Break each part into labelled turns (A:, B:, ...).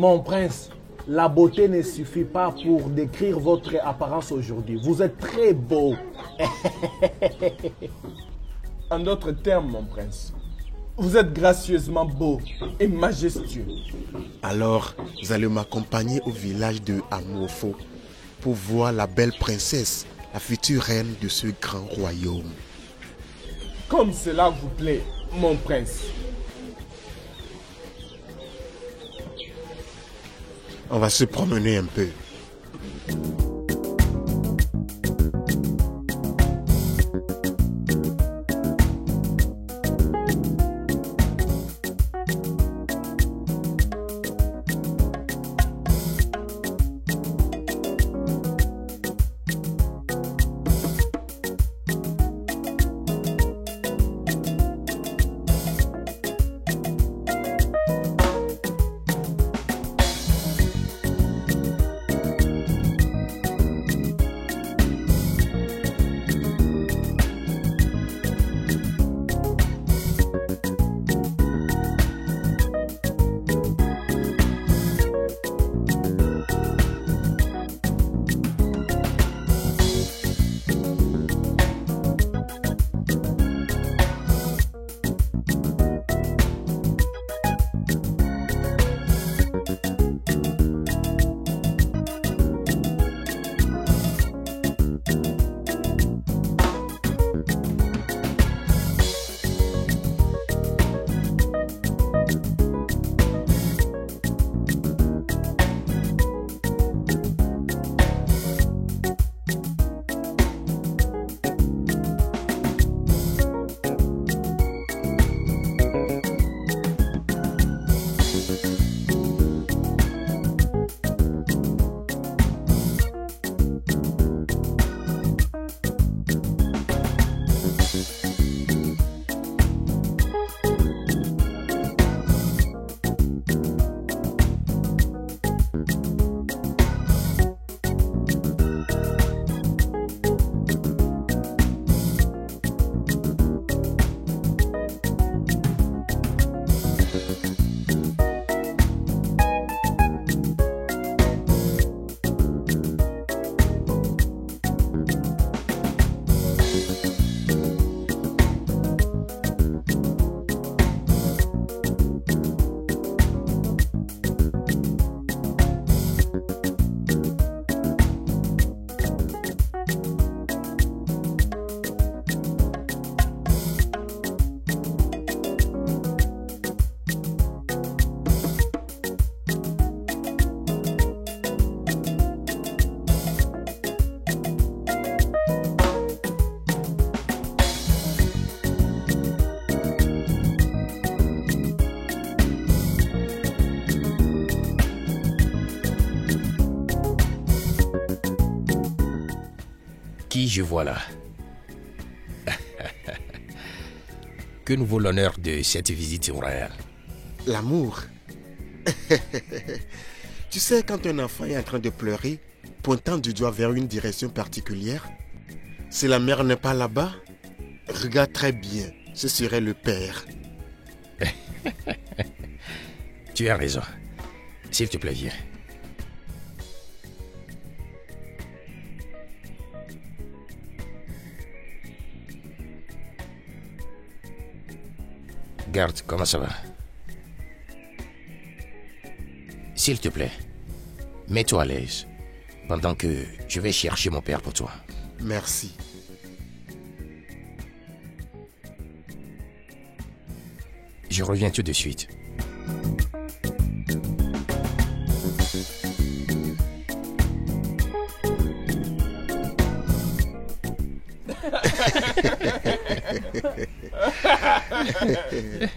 A: Mon prince, la beauté ne suffit pas pour décrire votre apparence aujourd'hui. Vous êtes très beau.
B: En d'autres termes, mon prince, vous êtes gracieusement beau et majestueux.
C: Alors, vous allez m'accompagner au village de Amorpho pour voir la belle princesse, la future reine de ce grand royaume.
B: Comme cela vous plaît, mon prince.
C: On va se promener un peu.
D: Qui je vois là? Que nous vaut l'honneur de cette visite royale?
C: L'amour. Tu sais, quand un enfant est en train de pleurer, pointant du doigt vers une direction particulière, si la mère n'est pas là-bas, regarde très bien, ce serait le père.
D: Tu as raison. S'il te plaît, viens. Garde, comment ça va? S'il te plaît, mets-toi à l'aise pendant que je vais chercher mon père pour toi.
C: Merci.
D: Je reviens tout de suite.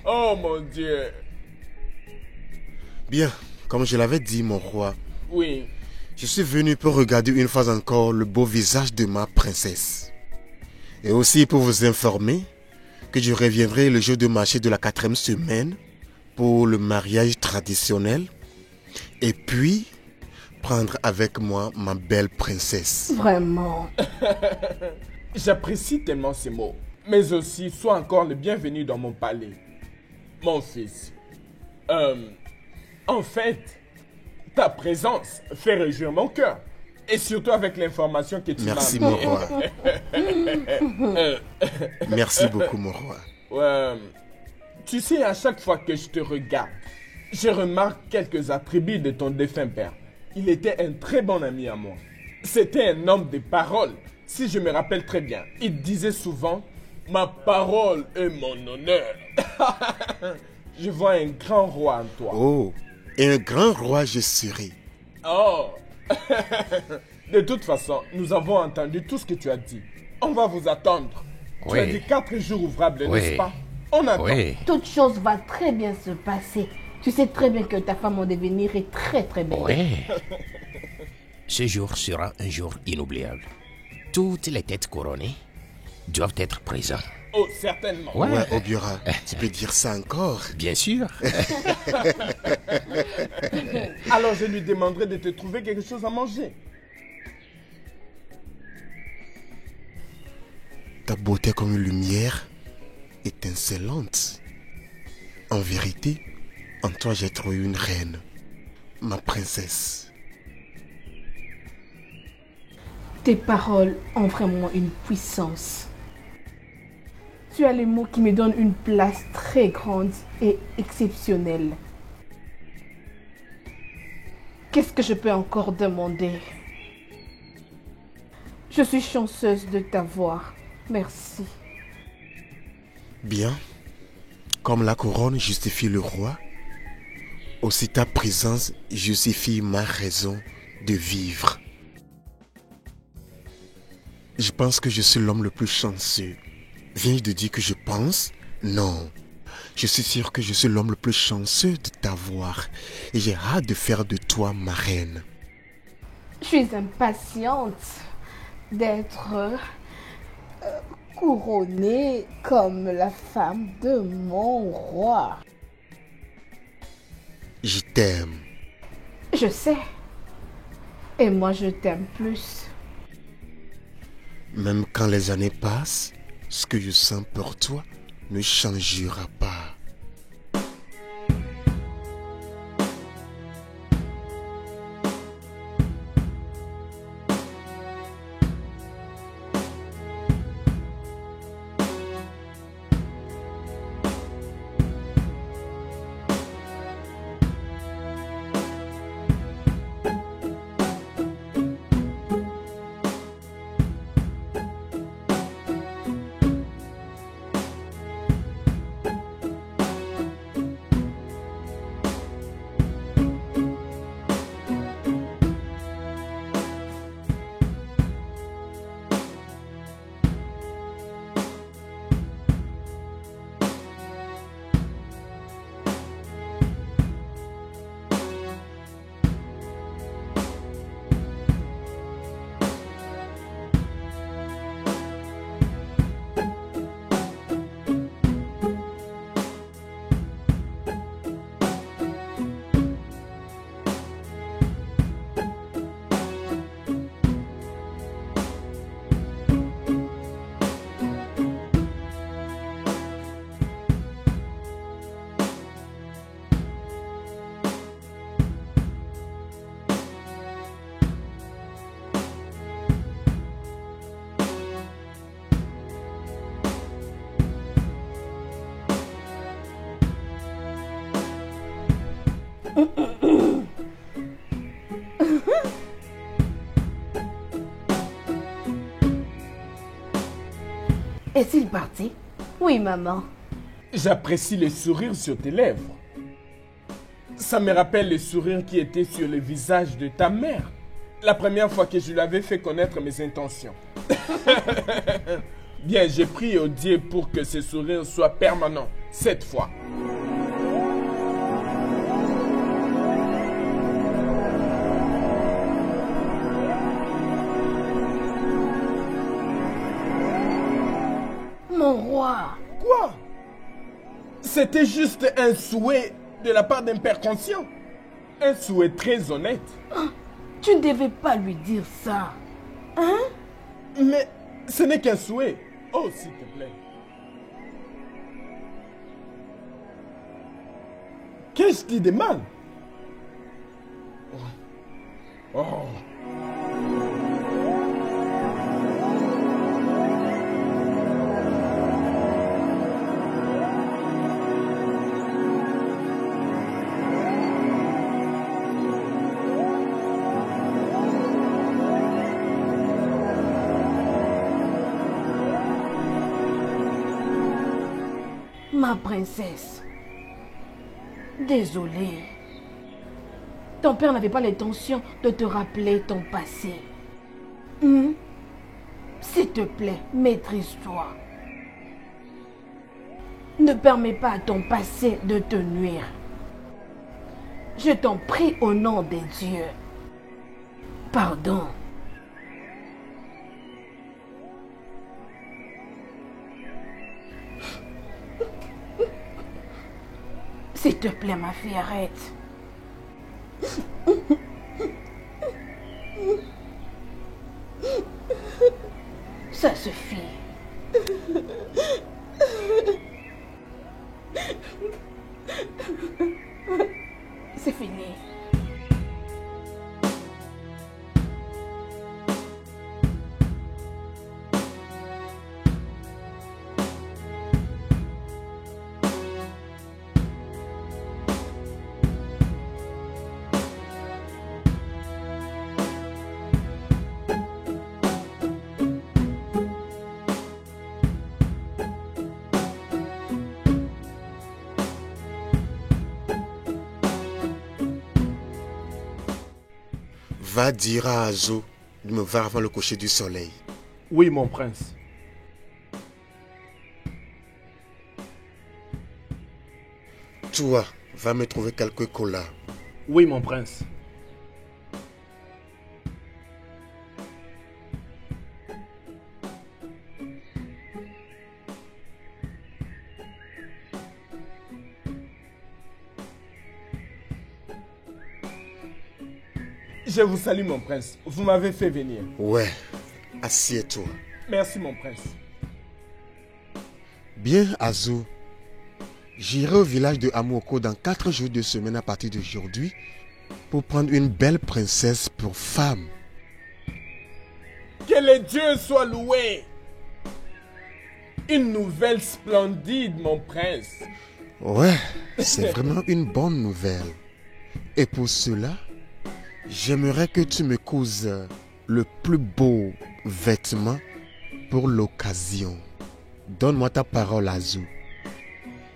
B: Oh mon Dieu.
C: Bien, comme je l'avais dit, mon roi,
B: Oui.
C: je suis venu pour regarder une fois encore le beau visage de ma princesse. Et aussi pour vous informer que je reviendrai le jour de marché de la 4e semaine pour le mariage traditionnel. Et puis, prendre avec moi ma belle princesse.
E: Vraiment.
B: J'apprécie tellement ces mots. Mais aussi, sois encore le bienvenu dans mon palais. Mon fils. En fait, ta présence fait réjouir mon cœur. Et surtout avec l'information que tu m'as
C: Merci,
B: amenée.
C: mon roi. Merci beaucoup, mon roi.
B: Tu sais, à chaque fois que je te regarde, je remarque quelques attributs de ton défunt père. Il était un très bon ami à moi. C'était un homme de parole, si je me rappelle très bien. Il disait souvent Ma parole est mon honneur. Je vois un grand roi en toi.
C: Oh, et un grand roi je serai.
B: Oh. De toute façon, nous avons entendu tout ce que tu as dit. On va vous attendre. Tu
D: Oui.
B: as dit 4 jours ouvrables,
D: Oui.
B: n'est-ce pas? On attend.
D: Oui.
E: Toute chose va très bien se passer. Tu sais très bien que ta femme en devenir est très très belle.
D: Oui. Ce jour sera un jour inoubliable. Toutes les têtes couronnées doivent être présentes.
B: Oh, certainement.
D: Ouais.
C: Ouais, Obiora, tu peux dire ça encore?
D: Bien sûr.
B: Alors je lui demanderai de te trouver quelque chose à manger.
C: Ta beauté comme une lumière étincelante. En vérité, en toi j'ai trouvé une reine, ma princesse.
E: Tes paroles ont vraiment une puissance. Tu as les mots qui me donnent une place très grande et exceptionnelle. Qu'est-ce que je peux encore demander? Je suis chanceuse de t'avoir. Merci.
C: Bien, comme la couronne justifie le roi, aussi ta présence justifie ma raison de vivre. Je pense que je suis l'homme le plus chanceux. Viens-je de dire que je pense? Non. Je suis sûr que je suis l'homme le plus chanceux de t'avoir. Et j'ai hâte de faire de toi ma reine.
E: Je suis impatiente d'être couronnée comme la femme de mon roi.
C: Je t'aime.
E: Je sais. Et moi, je t'aime plus.
C: Même quand les années passent, ce que je sens pour toi ne changera pas.
E: Est-il parti? Oui, maman.
B: J'apprécie les sourires sur tes lèvres. Ça me rappelle les sourires qui étaient sur le visage de ta mère. La première fois que je lui avais fait connaître mes intentions. Bien, j'ai prié au Dieu pour que ce sourire soit permanent, cette fois.
E: Mon roi.
B: Quoi? C'était juste un souhait de la part d'un père conscient. Un souhait très honnête.
E: Tu ne devais pas lui dire ça. Hein?
B: Mais ce n'est qu'un souhait. Oh, s'il te plaît. Qu'ai-je dit de mal? Oh.
E: Ma princesse. Désolée. Ton père n'avait pas l'intention de te rappeler ton passé. S'il te plaît, maîtrise-toi. Ne permets pas à ton passé de te nuire. Je t'en prie au nom des dieux. Pardon. S'il te plaît, ma fille, arrête. Ça suffit. C'est fini.
C: Va dire à Azo de me voir avant le coucher du soleil.
A: Oui, mon prince.
C: Toi, va me trouver quelques colas.
A: Oui, mon prince.
B: Je vous salue, mon prince. Vous m'avez fait venir.
C: Ouais, assieds-toi.
B: Merci, mon prince.
C: Bien, Azo. J'irai au village de Amoko dans 4 jours de semaine à partir d'aujourd'hui pour prendre une belle princesse pour femme.
B: Que les dieux soient loués. Une nouvelle splendide, mon prince.
C: Ouais, c'est vraiment une bonne nouvelle. Et pour cela, j'aimerais que tu me causes le plus beau vêtement pour l'occasion. Donne-moi ta parole, Azo.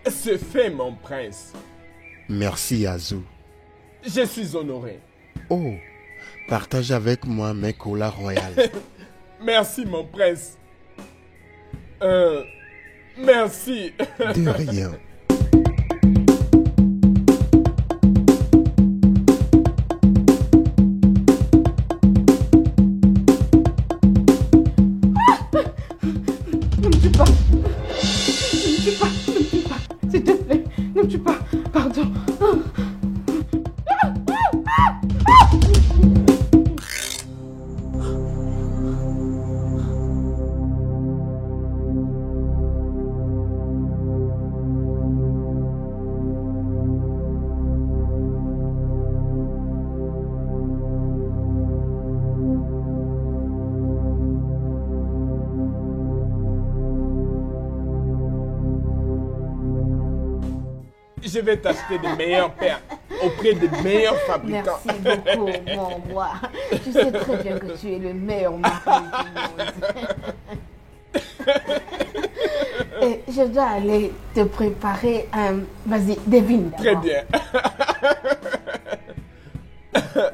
B: C'est fait, mon prince.
C: Merci, Azo.
B: Je suis honoré.
C: Oh, partage avec moi mes colas royales.
B: Merci, mon prince. Merci.
C: De rien.
E: Ne me tue pas. Ne me tue pas. Ne me tue pas. S'il te plaît, ne me tue pas. Pardon.
B: Je vais t'acheter des meilleurs paires auprès des meilleurs fabricants.
E: Merci beaucoup, mon roi. Tu sais très bien que tu es le meilleur mari du monde. Et je dois aller te préparer un... Vas-y, devine
B: Très
E: d'abord.
B: bien.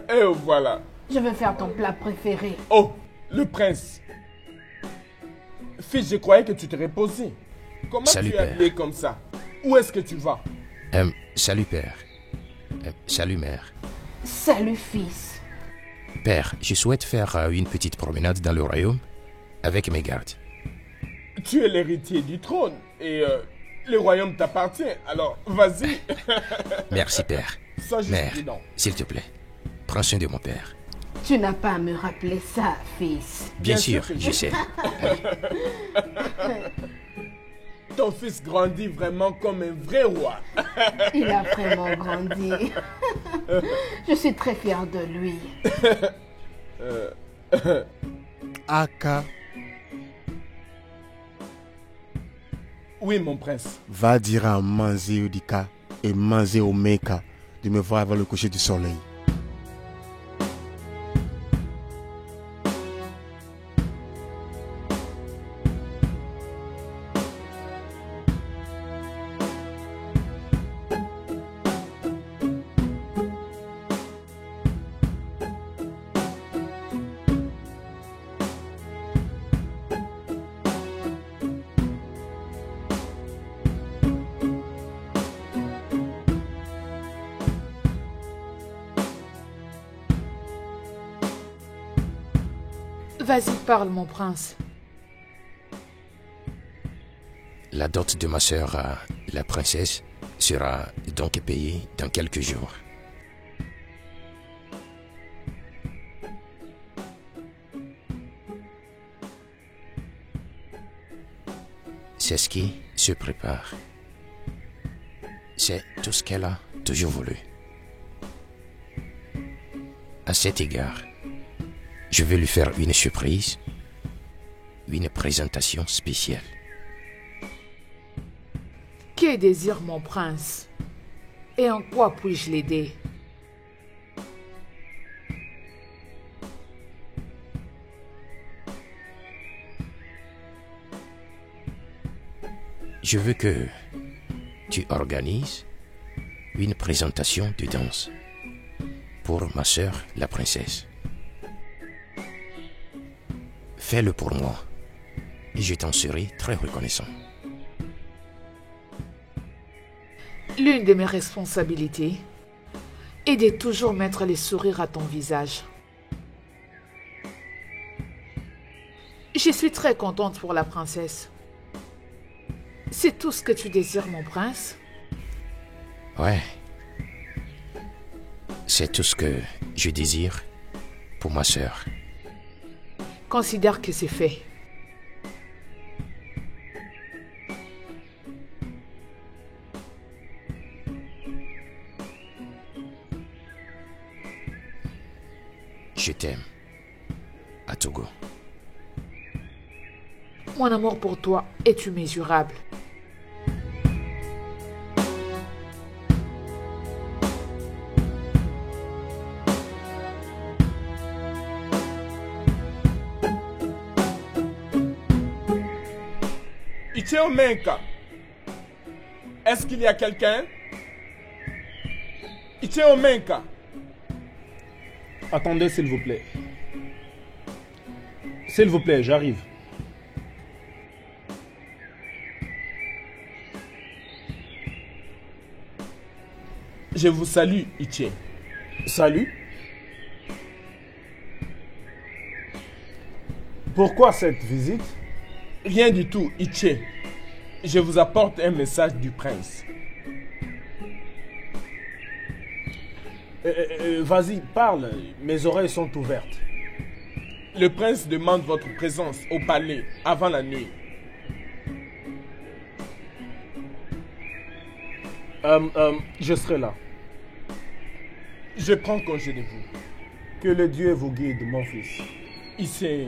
B: Et voilà.
E: Je vais faire ton plat préféré.
B: Oh, le prince. Fils, je croyais que tu te reposais. Comment
D: Salut,
B: tu es
D: père.
B: habillé comme ça? Où est-ce que tu vas?
D: Salut, père. Salut, mère.
E: Salut, fils.
D: Père, je souhaite faire une petite promenade dans le royaume avec mes gardes.
B: Tu es l'héritier du trône et le royaume t'appartient. Alors, vas-y.
D: Merci, père.
B: Sois juste
D: Mère,
B: prudent.
D: s'il te plaît, prends soin de mon père.
E: Tu n'as pas à me rappeler ça, fils.
D: Bien,
B: Bien
D: sûr,
B: sûr que
D: je sais.
B: Ton fils grandit vraiment comme un vrai roi.
E: Il a vraiment grandi. Je suis très fière de lui.
C: Aka,
B: Oui, mon prince.
C: va dire à Manze Udika et Manze Omeka de me voir avant le coucher du soleil.
F: Vas-y, parle, mon prince.
D: La dot de ma sœur, la princesse, sera donc payée dans quelques jours. C'est ce qui se prépare. C'est tout ce qu'elle a toujours voulu. À cet égard, je vais lui faire une surprise, une présentation spéciale.
F: Que désire mon prince? Et en quoi puis-je l'aider?
D: Je veux que tu organises une présentation de danse pour ma sœur, la princesse. Fais-le pour moi et je t'en serai très reconnaissant.
F: L'une de mes responsabilités est de toujours mettre les sourires à ton visage. Je suis très contente pour la princesse. C'est tout ce que tu désires, mon prince?
D: Ouais. C'est tout ce que je désire pour ma sœur.
F: Considère que c'est fait.
D: Je t'aime. À Togo.
F: Mon amour pour toi est immesurable.
B: Icheo Menka, est-ce qu'il y a quelqu'un? Icheo Menka.
A: Attendez, s'il vous plaît. S'il vous plaît, j'arrive.
B: Je vous salue, Iché.
A: Salut. Pourquoi cette visite?
B: Rien du tout, Iché. Je vous apporte un message du prince.
A: Vas-y, parle. Mes oreilles sont ouvertes.
B: Le prince demande votre présence au palais avant la nuit.
A: Je serai là.
B: Je prends congé de vous.
A: Que le Dieu vous guide, mon fils.
B: Ici.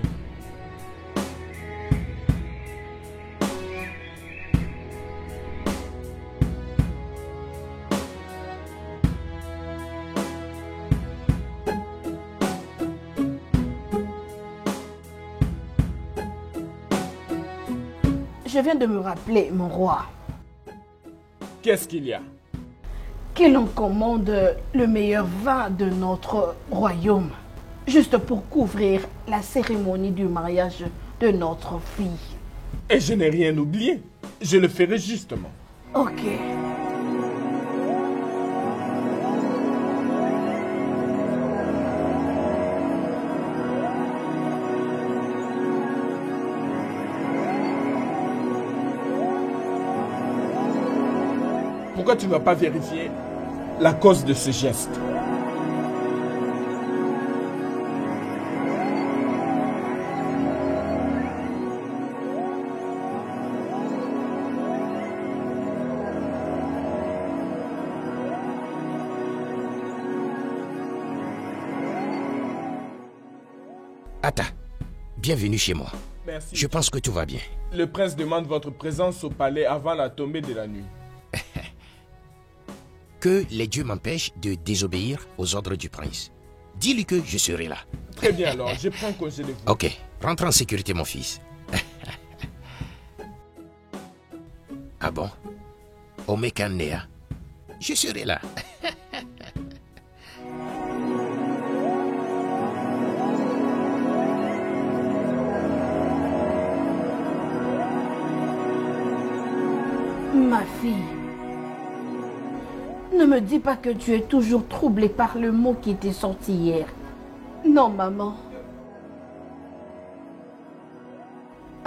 E: Je viens de me rappeler, mon roi,
B: Qu'est-ce qu'il y a?
E: que l'on commande le meilleur vin de notre royaume, juste pour couvrir la cérémonie du mariage de notre fille.
B: Et je n'ai rien oublié. Je le ferai justement.
E: Ok.
B: Pourquoi tu ne vas pas vérifier la cause de ce geste?
D: Atta, bienvenue chez moi.
B: Merci.
D: Je pense que tout va bien.
B: Le prince demande votre présence au palais avant la tombée de la nuit.
D: Que les dieux m'empêchent de désobéir aux ordres du prince. Dis-lui que je serai là.
B: Très bien alors, je prends congé de vous.
D: Ok, rentre en sécurité mon fils. Ah bon? Omekanea, je serai là.
E: Ma fille, ne me dis pas que tu es toujours troublée par le mot qui t'est sorti hier. Non, maman.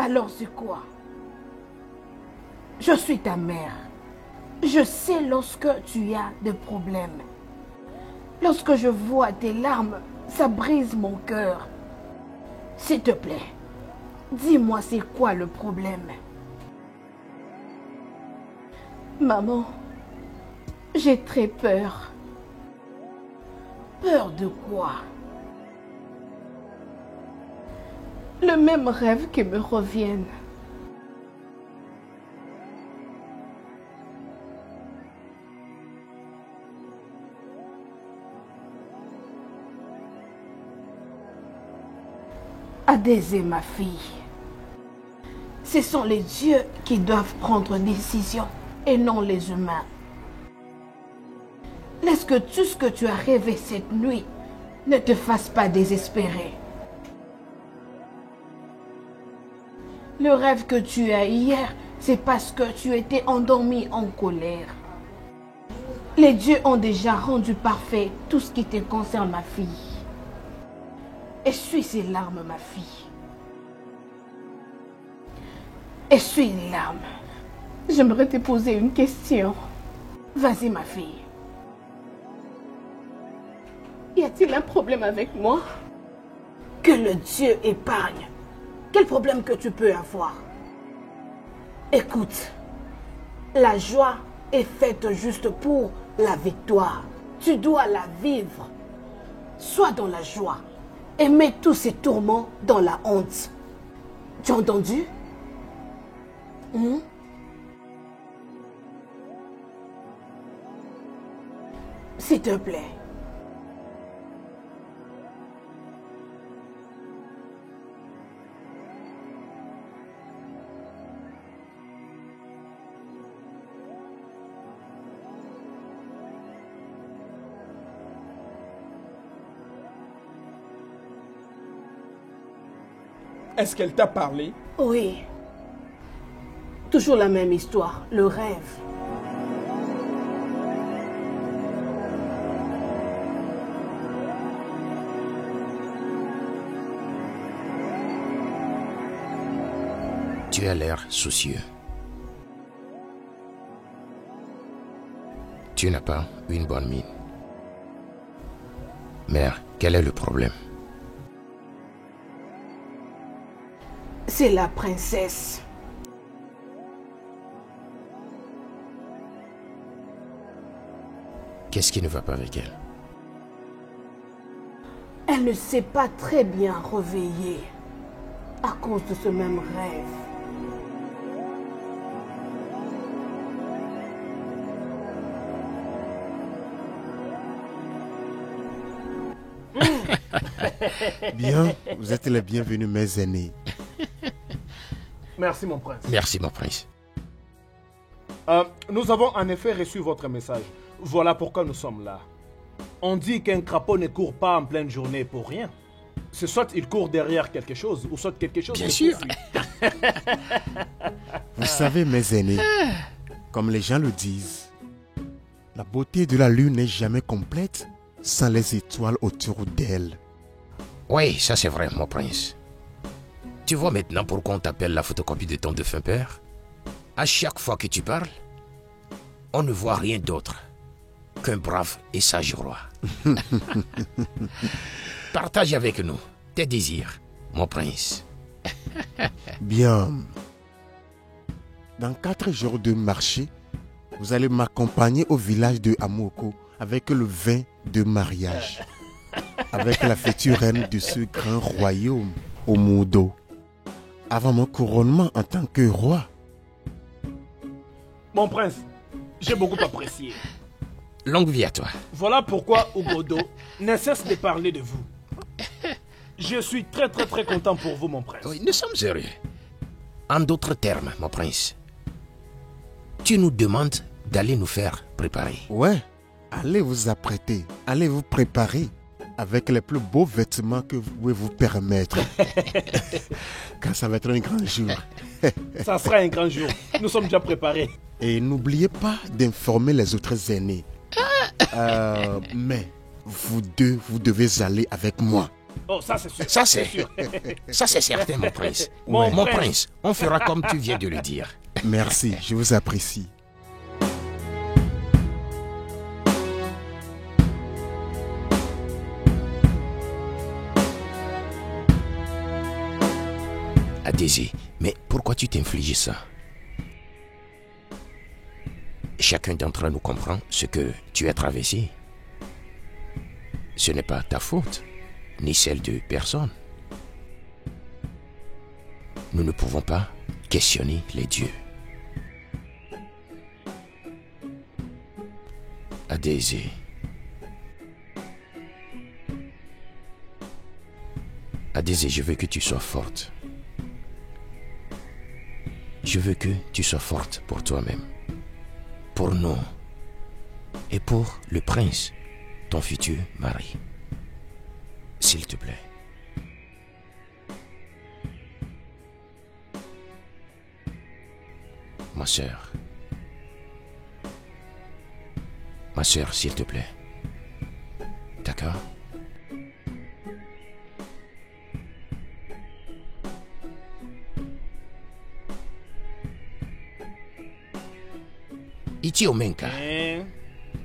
E: Alors c'est quoi? Je suis ta mère. Je sais lorsque tu as des problèmes. Lorsque je vois tes larmes, ça brise mon cœur. S'il te plaît, dis-moi c'est quoi le problème? Maman, j'ai très peur. Peur de quoi? Le même rêve qui me revienne. Adésée, ma fille, ce sont les dieux qui doivent prendre une décision et non les humains. Laisse que tout ce que tu as rêvé cette nuit ne te fasse pas désespérer. Le rêve que tu as hier, c'est parce que tu étais endormi en colère. Les dieux ont déjà rendu parfait tout ce qui te concerne, ma fille. Essuie ces larmes, ma fille. Essuie les larmes. J'aimerais te poser une question. Vas-y, ma fille. Y a-t-il un problème avec moi? Que le Dieu épargne. Quel problème que tu peux avoir? Écoute, la joie est faite juste pour la victoire. Tu dois la vivre. Sois dans la joie. Et mets tous ces tourments dans la honte. Tu as entendu? S'il te plaît.
B: Est-ce qu'elle t'a parlé?
E: Oui. Toujours la même histoire, le rêve.
D: Tu as l'air soucieux. Tu n'as pas une bonne mine. Mère, quel est le problème?
E: C'est la princesse.
D: Qu'est-ce qui ne va pas avec elle?
E: Elle ne s'est pas très bien réveillée à cause de ce même rêve.
C: Bien, vous êtes les bienvenus, mes aînés.
A: Merci, mon prince.
D: Merci, mon prince.
A: Nous avons en effet reçu votre message. Voilà pourquoi nous sommes là. On dit qu'un crapaud ne court pas en pleine journée pour rien. C'est soit il court derrière quelque chose, ou soit quelque chose...
D: Bien sûr.
C: Vous savez, mes aînés, comme les gens le disent, la beauté de la lune n'est jamais complète sans les étoiles autour d'elle.
D: Oui, ça c'est vrai, mon prince. Tu vois maintenant pourquoi on t'appelle la photocopie de ton défunt père? À chaque fois que tu parles, on ne voit rien d'autre qu'un brave et sage roi. Partage avec nous tes désirs, mon prince.
C: Bien. Dans 4 jours de marché, vous allez m'accompagner au village de Amoko avec le vin de mariage. Avec la future reine de ce grand royaume, Omudo. Avant mon couronnement en tant que roi.
A: Mon prince, j'ai beaucoup apprécié.
D: Longue vie à toi.
A: Voilà pourquoi Ugodo ne cesse de parler de vous. Je suis très content pour vous, mon prince.
D: Oui, nous sommes heureux. En d'autres termes, mon prince, tu nous demandes d'aller nous faire préparer.
C: Ouais, allez vous apprêter, allez vous préparer avec les plus beaux vêtements que vous pouvez vous permettre. Car ça va être un grand jour.
A: Ça sera un grand jour. Nous sommes déjà préparés.
C: Et n'oubliez pas d'informer les autres aînés. Mais vous deux, vous devez aller avec moi.
A: Oh, ça c'est sûr.
D: Ça, c'est
A: sûr.
D: ça, c'est certain, mon prince.
A: Mon
D: Mon
A: prince.
D: prince, on fera comme tu viens de le dire.
C: Merci, je vous apprécie.
D: Adésée, mais pourquoi tu t'infliges ça? Chacun d'entre nous comprend ce que tu as traversé. Ce n'est pas ta faute, ni celle de personne. Nous ne pouvons pas questionner les dieux. Adésée. Adésée, je veux que tu sois forte. Je veux que tu sois forte pour toi-même, pour nous et pour le prince, ton futur mari. S'il te plaît. Ma sœur. Ma sœur, s'il te plaît. D'accord? Ichi Omenka,
A: Hein?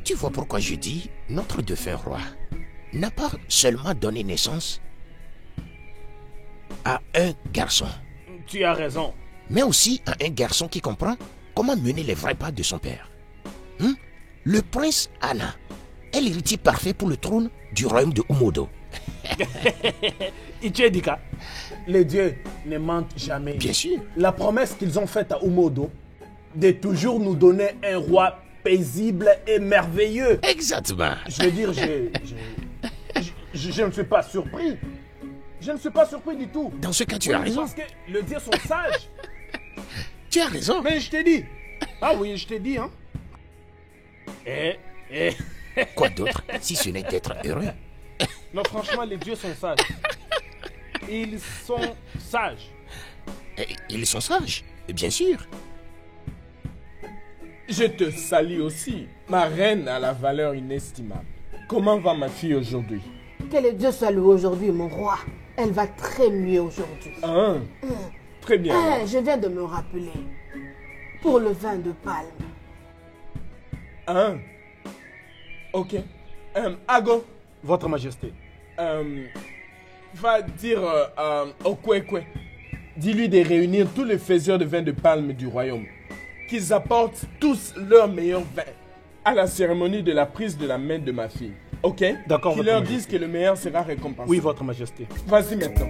D: tu vois pourquoi je dis notre défunt roi n'a pas seulement donné naissance à un garçon,
A: Tu as raison.
D: mais aussi à un garçon qui comprend comment mener les vrais pas de son père. Le prince Anna est l'héritier parfait pour le trône du royaume de Umodo.
A: Ichedika, les dieux ne mentent jamais.
D: Bien sûr.
A: La promesse qu'ils ont faite à Umodo de toujours nous donner un roi paisible et merveilleux.
D: Exactement.
A: Je veux dire, je ne suis pas surpris. Je ne suis pas surpris du tout.
D: Dans ce cas, tu as raison.
A: Parce que les dieux sont sages.
D: Tu as raison.
A: Mais je t'ai dit. Ah oui, je t'ai dit, hein.
D: Quoi d'autre si ce n'est d'être heureux?
A: Non, franchement, les dieux sont sages. Ils sont sages.
D: Ils sont sages, bien sûr.
B: Je te salue aussi. Ma reine a la valeur inestimable. Comment va ma fille aujourd'hui?
E: Que le Dieu soit loué aujourd'hui, mon roi. Elle va très mieux aujourd'hui.
B: Ah, très bien.
E: Ah, je viens de me rappeler. Pour le vin de palme.
B: Ah, ok. Ago,
A: Votre Majesté.
B: va dire au Kwekwe. Dis-lui de réunir tous les faiseurs de vin de palme du royaume. Qu'ils apportent tous leur meilleur vin à la cérémonie de la prise de la main de ma fille. Ok?
A: D'accord,
B: Qu'ils
A: votre
B: leur
A: majesté.
B: disent que le meilleur sera récompensé.
A: Oui, Votre Majesté.
B: Vas-y maintenant.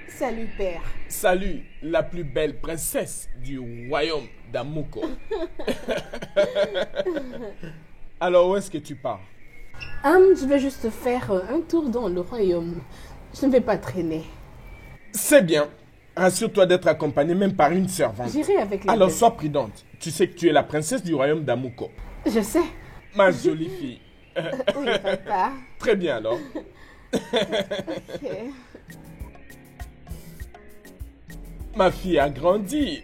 E: Salut, père.
B: Salut, la plus belle princesse du royaume d'Amuko. Alors, où est-ce que tu pars?
E: Je vais juste faire un tour dans le royaume. Je ne vais pas traîner.
B: C'est bien. Rassure-toi d'être accompagnée même par une servante.
E: J'irai avec les
B: Alors,
E: deux.
B: sois prudente. Tu sais que tu es la princesse du royaume d'Amuko.
E: Je sais.
B: Ma jolie fille.
E: Oui, papa.
B: Très bien, alors.
E: Ok.
B: Ma fille a grandi.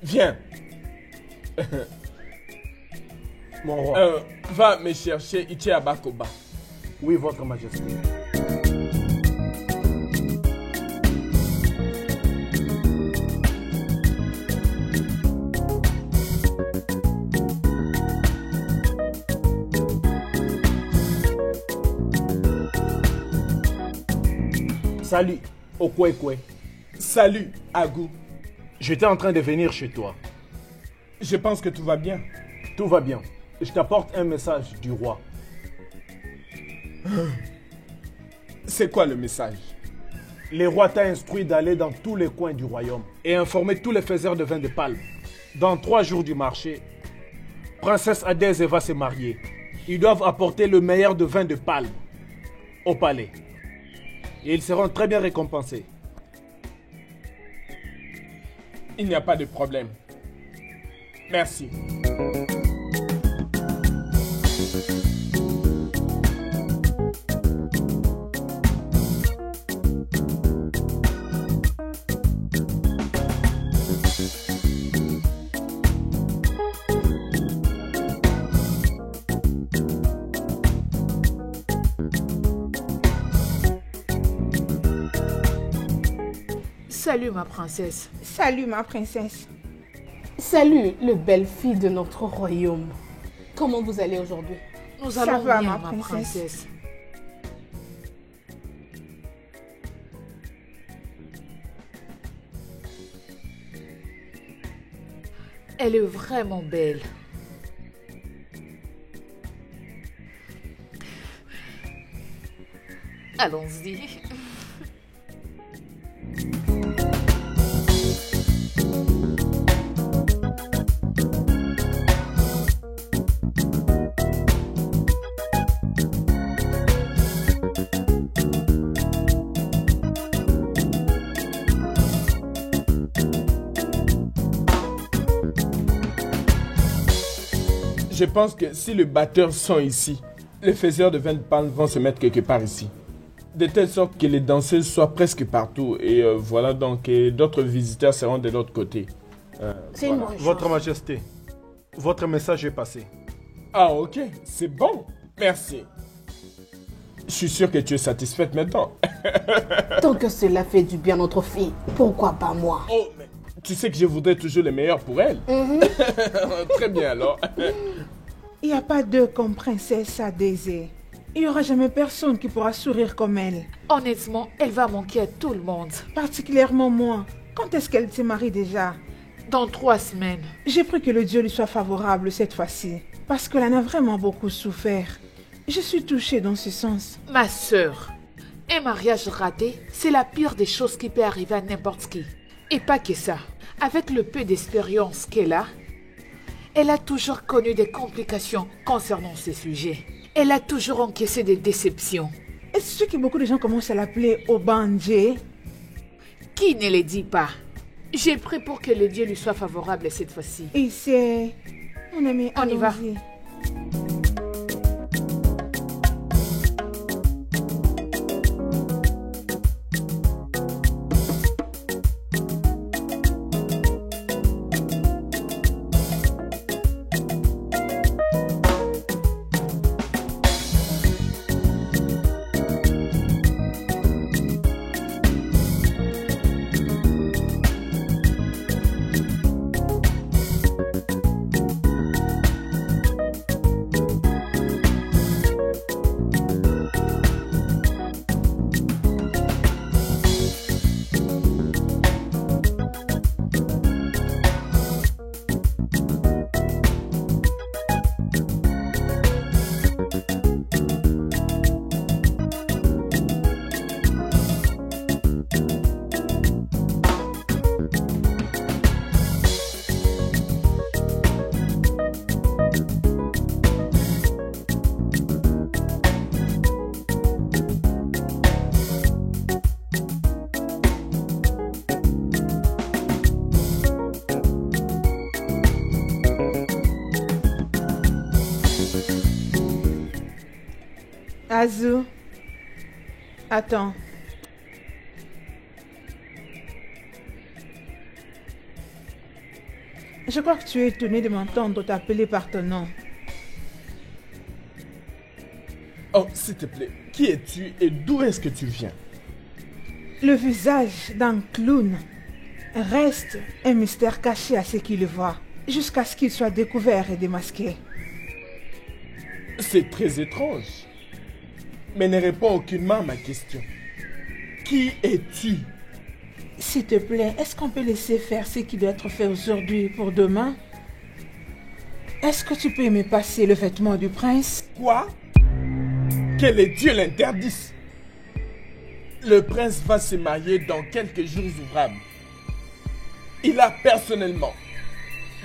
B: Viens.
A: Mon roi.
B: Va me chercher Ichi Abakoba.
A: Oui, votre majesté. Salut, Okwekwe.
B: Salut, Agou.
A: J'étais en train de venir chez toi.
B: Je pense que tout va bien.
A: Tout va bien. Je t'apporte un message du roi.
B: C'est quoi le message?
A: Le roi t'a instruit d'aller dans tous les coins du royaume et informer tous les faiseurs de vin de palme. Dans 3 jours du marché, Princesse Adèse va se marier. Ils doivent apporter le meilleur de vin de palme au palais. Et ils seront très bien récompensés.
B: Il n'y a pas de problème. Merci.
F: Salut ma princesse.
G: Salut ma princesse.
E: Salut, le belle fille de notre royaume. Comment vous allez aujourd'hui?
F: Nous
G: Ça
F: allons
G: va,
F: bien
G: ma
F: ma
G: princesse.
F: princesse. Elle est vraiment belle. Allons-y.
B: Je pense que si les batteurs sont ici, les faiseurs de vin de palme vont se mettre quelque part ici. De telle sorte que les danseuses soient presque partout. Et voilà donc, et d'autres visiteurs seront de l'autre côté.
E: C'est une bonne chose.
A: Votre majesté, votre message est passé.
B: Ah ok, c'est bon. Merci. Je suis sûr que tu es satisfaite maintenant.
E: Tant que cela fait du bien à notre fille, pourquoi pas moi?
B: Oh, mais tu sais que je voudrais toujours le meilleur pour elle. Très bien alors.
G: Il n'y a pas d'eux comme princesse Adésée. Il n'y aura jamais personne qui pourra sourire comme elle.
F: Honnêtement, elle va manquer à tout le monde.
G: Particulièrement moi. Quand est-ce qu'elle se marie déjà?
F: Dans 3 semaines.
G: J'ai pris que le Dieu lui soit favorable cette fois-ci. Parce qu'elle en a vraiment beaucoup souffert. Je suis touchée dans ce sens.
F: Ma sœur, un mariage raté, c'est la pire des choses qui peut arriver à n'importe qui. Et pas que ça. Avec le peu d'expérience qu'elle a, elle a toujours connu des complications concernant ces sujets. Elle a toujours encaissé des déceptions.
G: Est-ce sûr que beaucoup de gens commencent à l'appeler Obandje?
F: Qui ne le dit pas? J'ai prié pour que le Dieu lui soit favorable cette fois-ci.
G: Et c'est... Mon ami,
F: On y va.
G: allons-y. Azu, attends. Je crois que tu es étonné de m'entendre t'appeler par ton nom.
B: Oh, s'il te plaît, qui es-tu et d'où est-ce que tu viens?
G: Le visage d'un clown reste un mystère caché à ceux qui le voient, jusqu'à ce qu'il soit découvert et démasqué.
B: C'est très étrange. Mais ne réponds aucunement à ma question. Qui es-tu?
G: S'il te plaît, est-ce qu'on peut laisser faire ce qui doit être fait aujourd'hui pour demain? Est-ce que tu peux me passer le vêtement du prince?
B: Quoi? Que les dieux l'interdisent. Le prince va se marier dans quelques jours ouvrables. Il a personnellement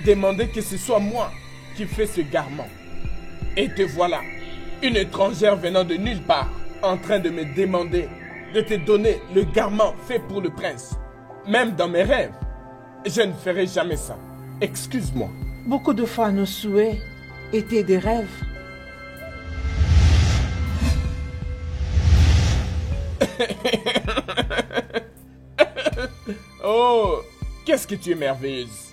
B: demandé que ce soit moi qui fais ce garment. Et te voilà, une étrangère venant de nulle part, en train de me demander de te donner le garment fait pour le prince. Même dans mes rêves, je ne ferai jamais ça. Excuse-moi.
G: Beaucoup de fois, nos souhaits étaient des rêves.
B: Oh, qu'est-ce que tu es merveilleuse.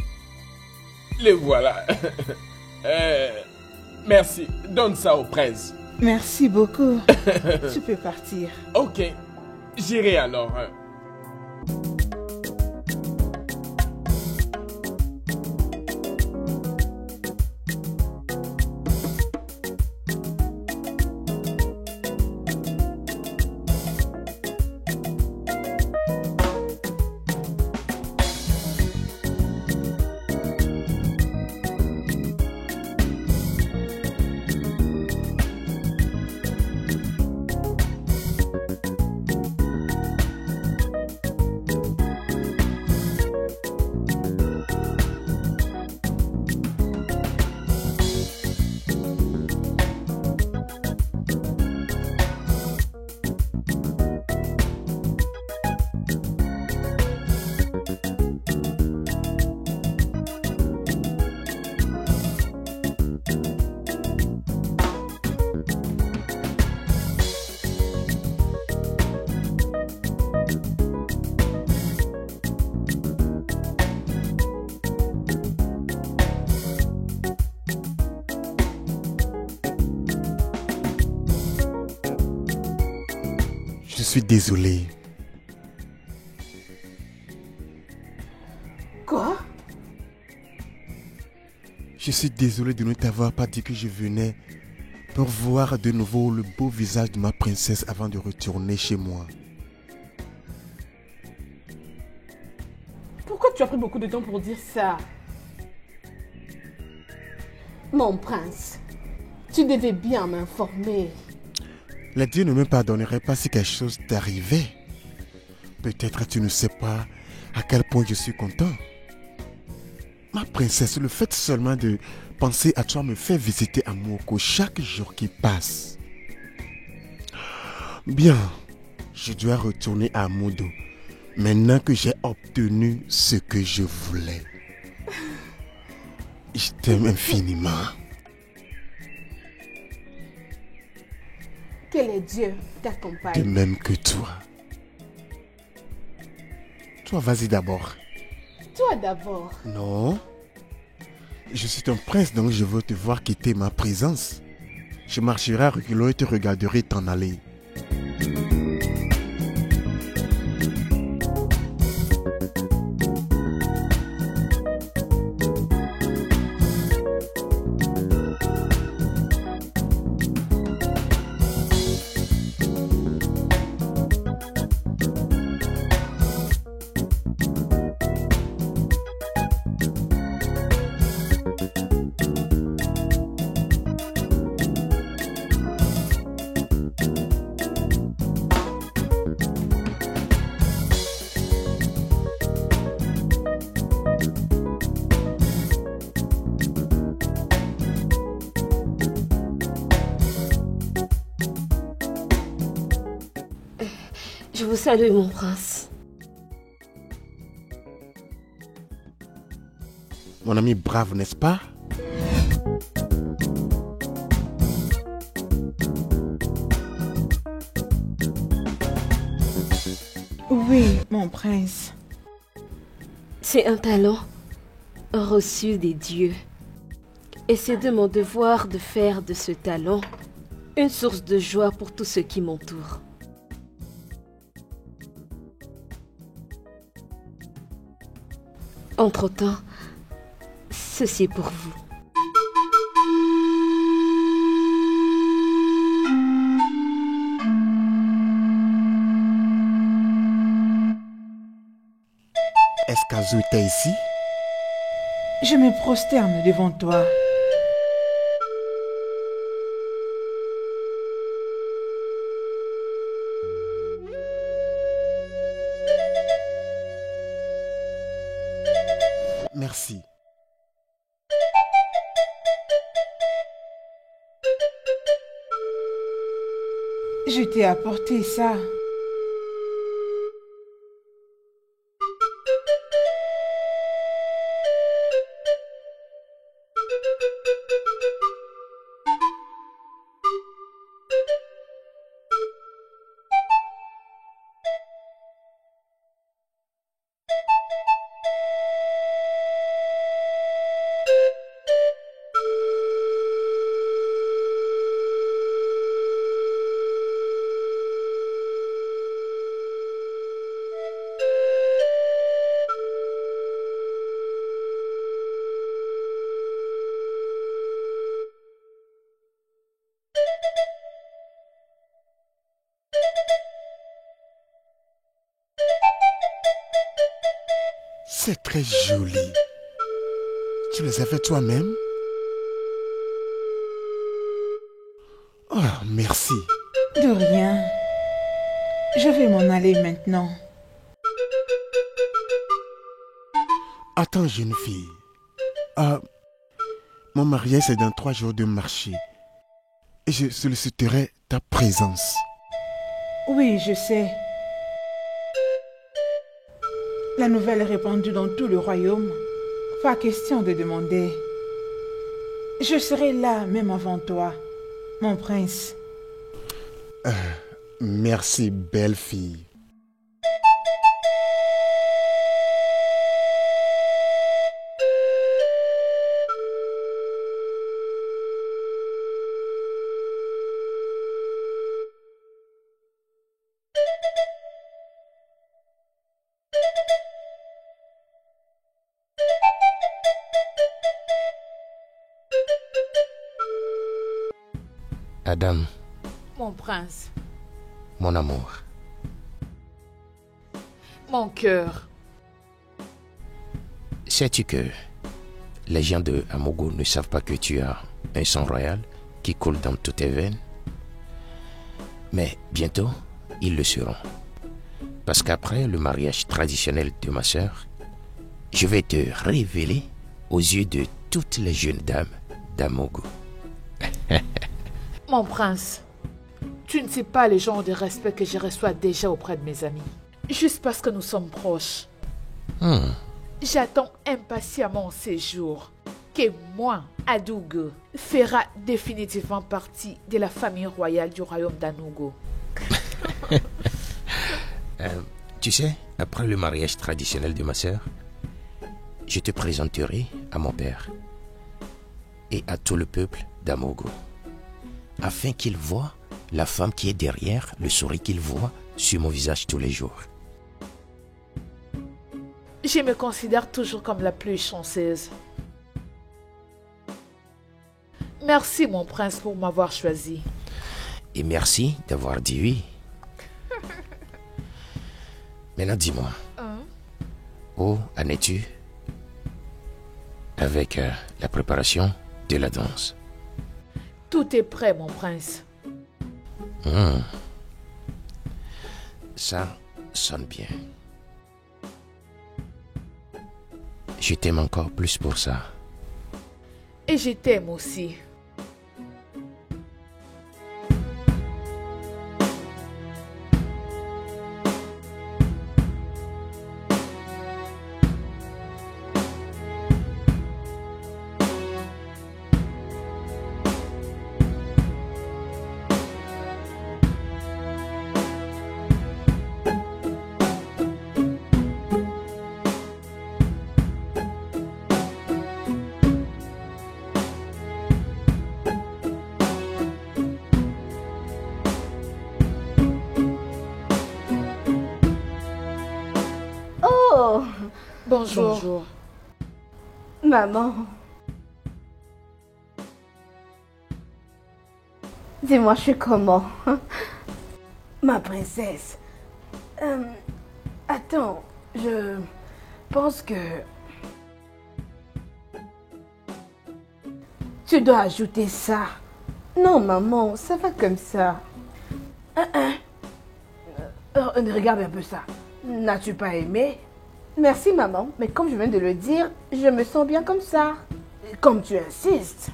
B: Les voilà. Merci, donne ça au prince.
G: Merci beaucoup. Tu peux partir.
B: Ok, j'irai alors.
C: Je suis désolé.
E: Quoi?
C: Je suis désolé de ne t'avoir pas dit que je venais pour voir de nouveau le beau visage de ma princesse avant de retourner chez moi.
E: Pourquoi tu as pris beaucoup de temps pour dire ça? Mon prince, tu devais bien m'informer.
C: Les dieux ne me pardonneraient pas si quelque chose t'arrivait. Peut-être tu ne sais pas à quel point je suis content. Ma princesse, le fait seulement de penser à toi me fait visiter Amoko chaque jour qui passe. Bien, je dois retourner à Modo maintenant que j'ai obtenu ce que je voulais. Je t'aime infiniment.
E: Que les dieux
C: De
E: t'accompagnent.
C: même que toi. Toi, vas-y d'abord.
E: Toi d'abord.
C: Non. Je suis un prince, donc je veux te voir quitter ma présence. Je marcherai à reculons et te regarderai t'en aller.
E: Je vous salue, mon prince.
C: Mon ami brave, n'est-ce pas?
G: Oui, mon prince.
H: C'est un talent reçu des dieux. Et c'est de mon devoir de faire de ce talent une source de joie pour tous ceux qui m'entourent. Entre-temps, ceci est pour vous.
C: Est-ce qu'Azu était ici?
G: Je me prosterne devant toi.
C: Merci.
G: Je t'ai apporté ça.
C: C'est très joli. Tu les as fait toi-même? Oh, merci.
G: De rien. Je vais m'en aller maintenant.
C: Attends, jeune fille. Mon mariage, c'est dans 3 jours de marché. Et je solliciterai ta présence.
G: Oui, je sais. La nouvelle est répandue dans tout le royaume. Pas question de demander. Je serai là même avant toi, mon prince.
C: Merci, belle fille.
D: Adam,
F: Mon prince,
D: mon amour,
F: mon cœur.
D: sais-tu que les gens de Amogo ne savent pas que tu as un sang royal qui coule dans toutes tes veines? Mais bientôt, ils le seront. Parce qu'après le mariage traditionnel de ma sœur, je vais te révéler aux yeux de toutes les jeunes dames d'Amogo.
F: Mon prince, tu ne sais pas le genre de respect que je reçois déjà auprès de mes amis. Juste parce que nous sommes proches. J'attends impatiemment ces jours que moi, Adugo, fera définitivement partie de la famille royale du royaume d'Anugo.
D: Tu sais, après le mariage traditionnel de ma sœur, je te présenterai à mon père et à tout le peuple d'Amogo, afin qu'il voie la femme qui est derrière le sourire qu'il voit sur mon visage tous les jours.
F: Je me considère toujours comme la plus chanceuse. Merci, mon prince, pour m'avoir choisi.
D: Et merci d'avoir dit oui. Maintenant, dis-moi, où en es-tu avec la préparation de la danse?
F: Tout est prêt, mon prince.
D: Ça sonne bien. Je t'aime encore plus pour ça.
F: Et je t'aime aussi. Bonjour.
E: Maman. Dis-moi, je suis comment? Ma princesse. Attends, je pense que... Tu dois ajouter ça. Non, maman, ça va comme ça. Regarde un peu ça. N'as-tu pas aimé? Merci, maman, mais comme je viens de le dire, je me sens bien comme ça. Comme tu insistes.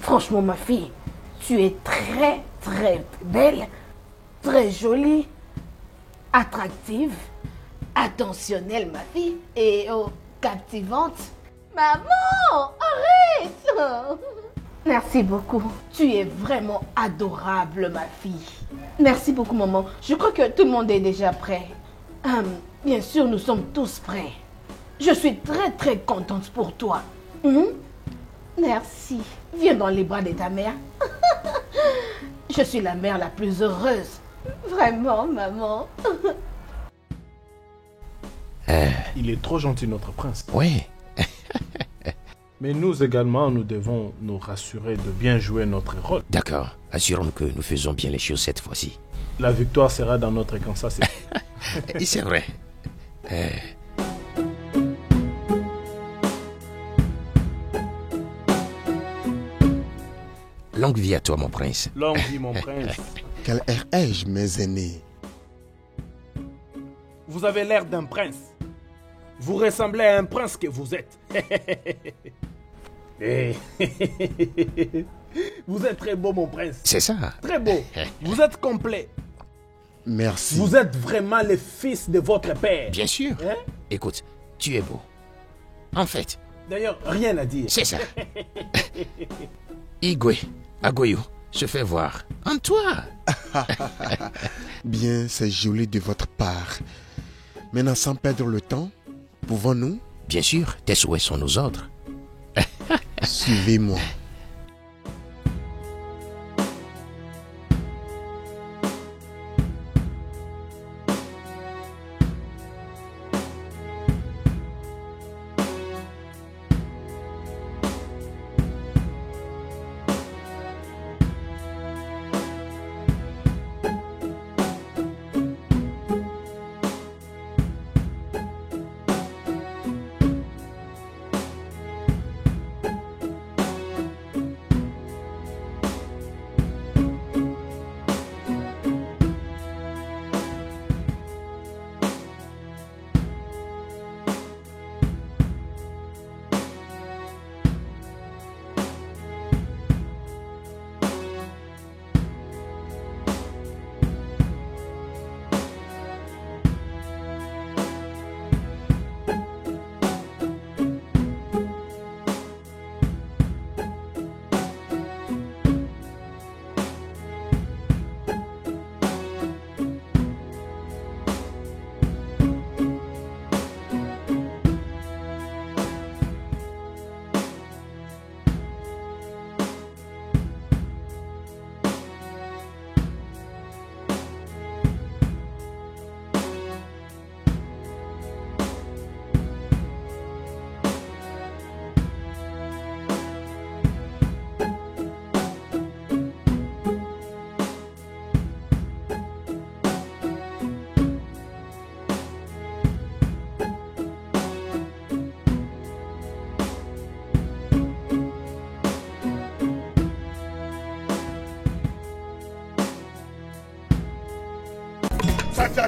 E: Franchement, ma fille, tu es très, très belle, très jolie, attractive, attentionnelle, ma fille, et captivante. Maman, arrête! Merci beaucoup. Tu es vraiment adorable, ma fille. Merci beaucoup, maman. Je crois que tout le monde est déjà prêt. Bien sûr, nous sommes tous prêts. Je suis très, très contente pour toi. Merci. Viens dans les bras de ta mère. Je suis la mère la plus heureuse. Vraiment, maman.
A: Il est trop gentil, notre prince.
D: Oui.
A: Mais nous également, nous devons nous rassurer de bien jouer notre rôle.
D: D'accord. Assurons-nous que nous faisons bien les choses cette fois-ci.
A: La victoire sera dans notre camp, ça c'est...
D: C'est vrai. Longue vie à toi, mon prince.
A: Longue vie, mon prince.
C: Quel air ai-je, mes aînés?
A: Vous avez l'air d'un prince. Vous ressemblez à un prince que vous êtes. Vous êtes très beau, mon prince.
D: C'est ça.
A: Très beau. Vous êtes complet.
C: Merci.
A: Vous êtes vraiment le fils de votre père.
D: Bien sûr.
A: Hein?
D: Écoute, tu es beau. En fait.
A: D'ailleurs, rien à dire.
D: C'est ça. Igwe, Agoyo, se fait voir. En toi.
C: Bien, c'est joli de votre part. Maintenant, sans perdre le temps, pouvons-nous?
D: Bien sûr, tes souhaits sont nos ordres.
C: Suivez-moi.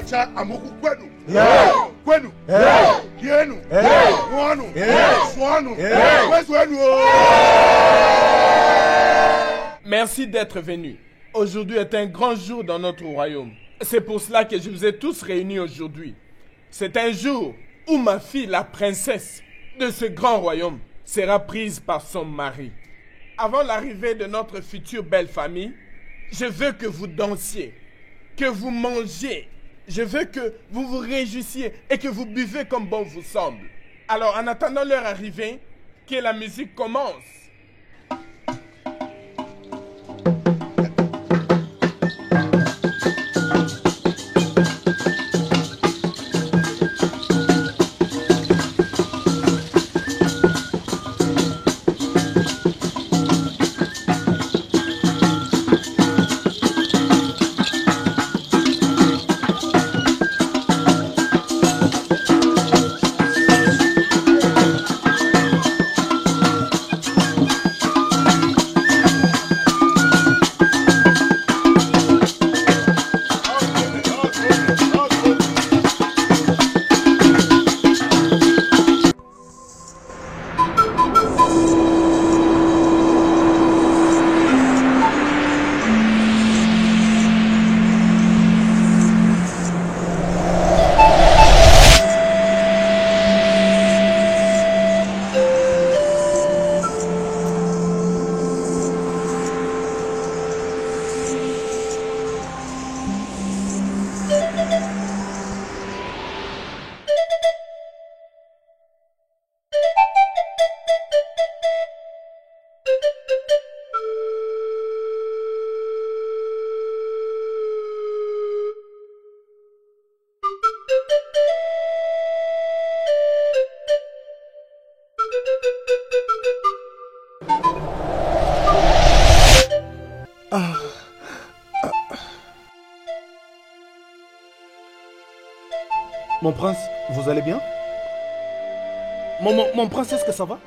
I: Cha amoku kwenu. Kwenu. Kienu. Mwanu. Swanu. Weswenu.
B: Merci d'être venus. Aujourd'hui est un grand jour dans notre royaume. C'est pour cela que je vous ai tous réunis aujourd'hui. C'est un jour où ma fille, la princesse de ce grand royaume, sera prise par son mari. Avant l'arrivée de notre future belle famille, je veux que vous dansiez, que vous mangiez. Je veux que vous vous réjouissiez et que vous buvez comme bon vous semble. Alors, en attendant leur arrivée, que la musique commence.
A: Mon prince, vous allez bien? Mon prince, est-ce que ça va?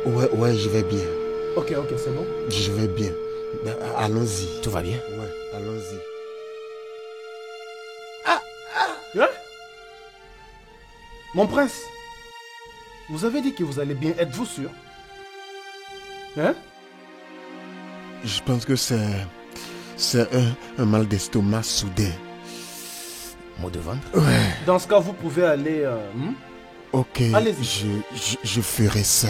C: Ouais, je vais bien.
A: Ok, c'est bon.
C: Je vais bien. Ben, allons-y.
D: Tout va bien?
C: Ouais, allons-y.
A: Hein? Mon prince, vous avez dit que vous allez bien, êtes-vous sûr? Hein?
C: Je pense que c'est un mal d'estomac soudain.
D: Mot de ventre?
C: Ouais.
A: Dans ce cas, vous pouvez aller...
C: Ok,
A: allez-y.
C: Je ferai ça.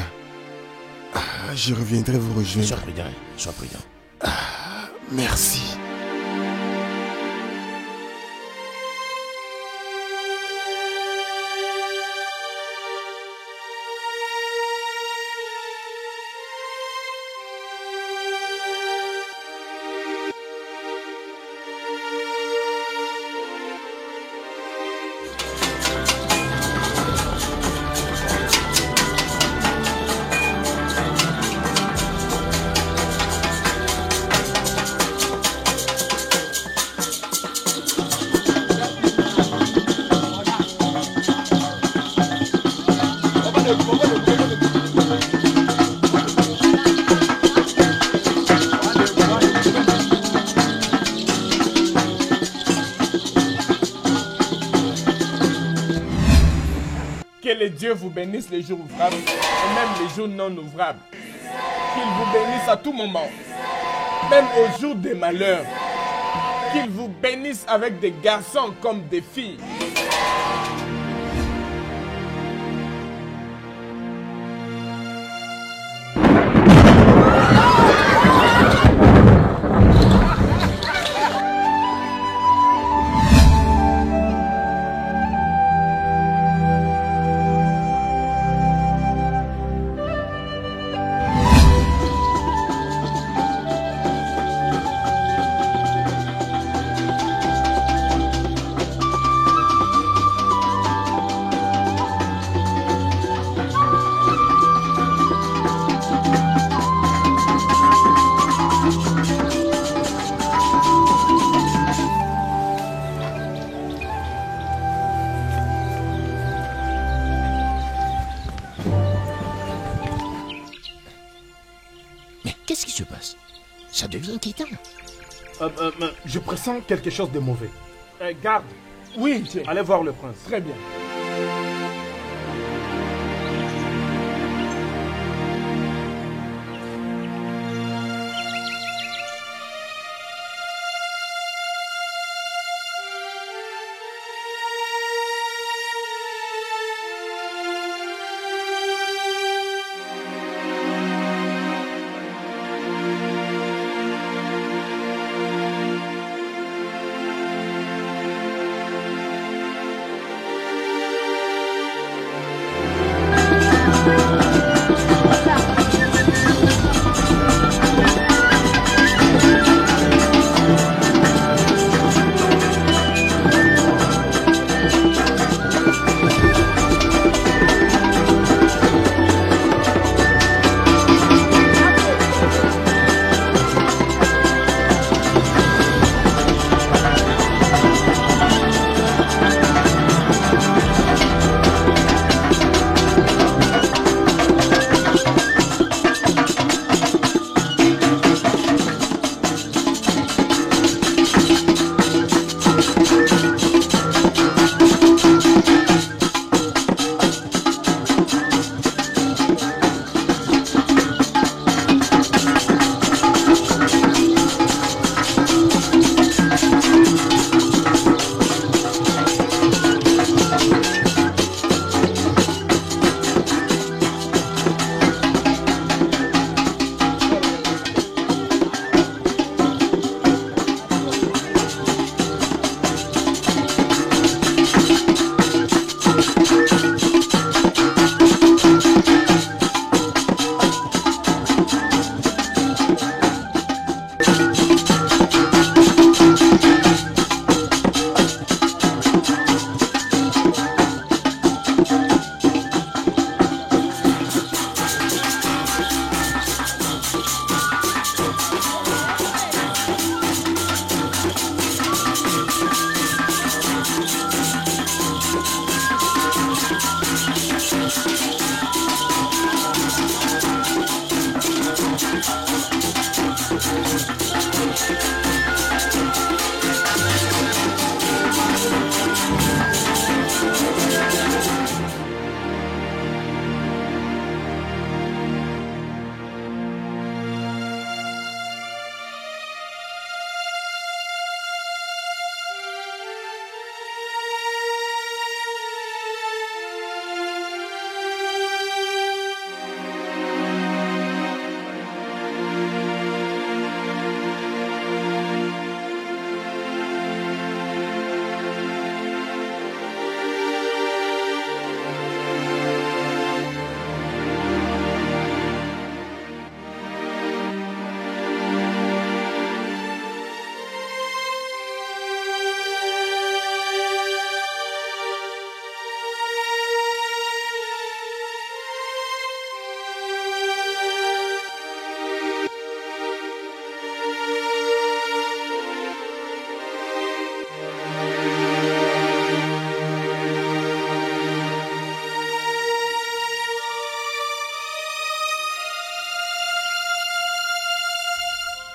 C: Je reviendrai vous rejoindre.
D: Sois prudent, sois prudent.
C: Merci.
B: Que les dieux vous bénissent les jours ouvrables et même les jours non ouvrables. Qu'ils vous bénissent à tout moment, même au jour des malheurs. Qu'ils vous bénissent avec des garçons comme des filles.
D: Mais qu'est-ce qui se passe? Ça devient inquiétant.
A: Je pressens quelque chose de mauvais. Garde,
B: Oui, tiens.
A: allez voir le prince.
B: Très bien.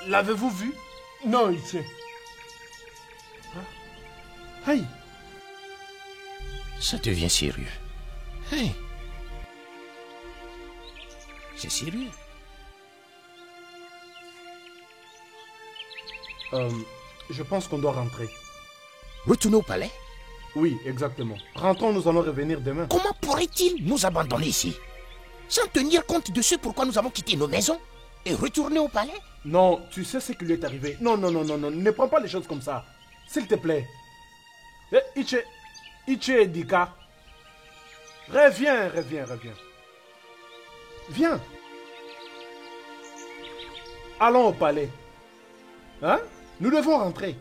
A: L'avez-vous vu?
B: Non, Iché.
A: Hey!
D: Ça devient sérieux. Hey! C'est sérieux.
A: Je pense qu'on doit rentrer.
D: Retourner au palais?
A: Oui, exactement. Rentrons, nous allons revenir demain.
D: Comment pourrait-il nous abandonner ici? Sans tenir compte de ce pourquoi nous avons quitté nos maisons et retourner au palais?
A: Non, tu sais ce qui lui est arrivé. Non, ne prends pas les choses comme ça. S'il te plaît. Iche et Dika. Reviens. Viens. Allons au palais. Hein? Nous devons rentrer.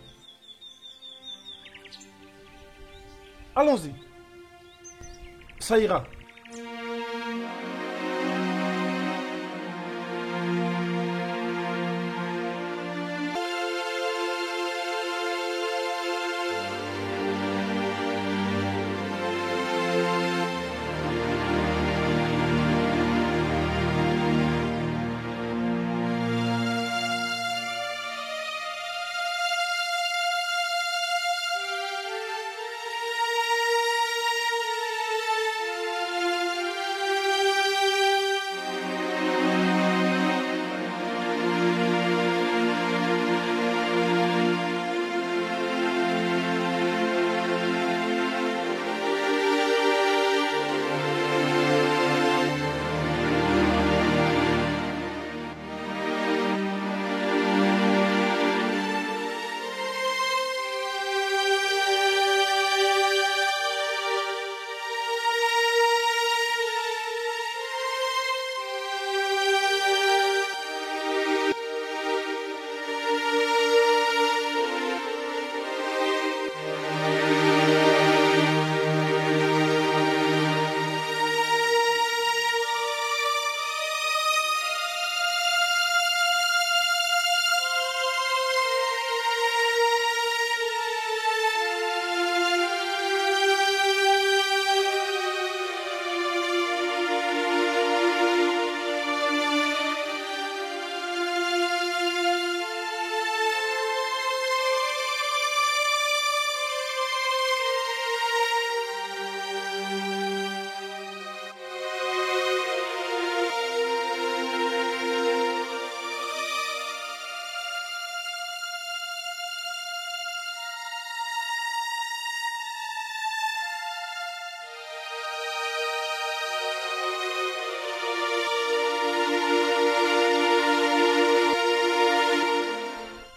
A: Allons-y. Ça ira.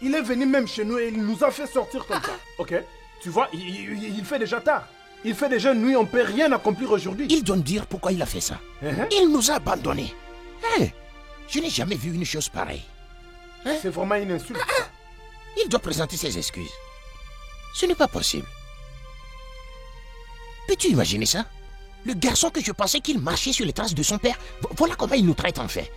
A: Il est venu même chez nous et il nous a fait sortir comme ça. Ok? Tu vois, il fait déjà tard. Il fait déjà nuit, on ne peut rien accomplir aujourd'hui.
D: Il doit nous dire pourquoi il a fait ça. Il nous a abandonnés. Je n'ai jamais vu une chose pareille.
A: C'est vraiment une insulte.
D: Il doit présenter ses excuses. Ce n'est pas possible. Peux-tu imaginer ça? Le garçon que je pensais qu'il marchait sur les traces de son père, voilà comment il nous traite en fait.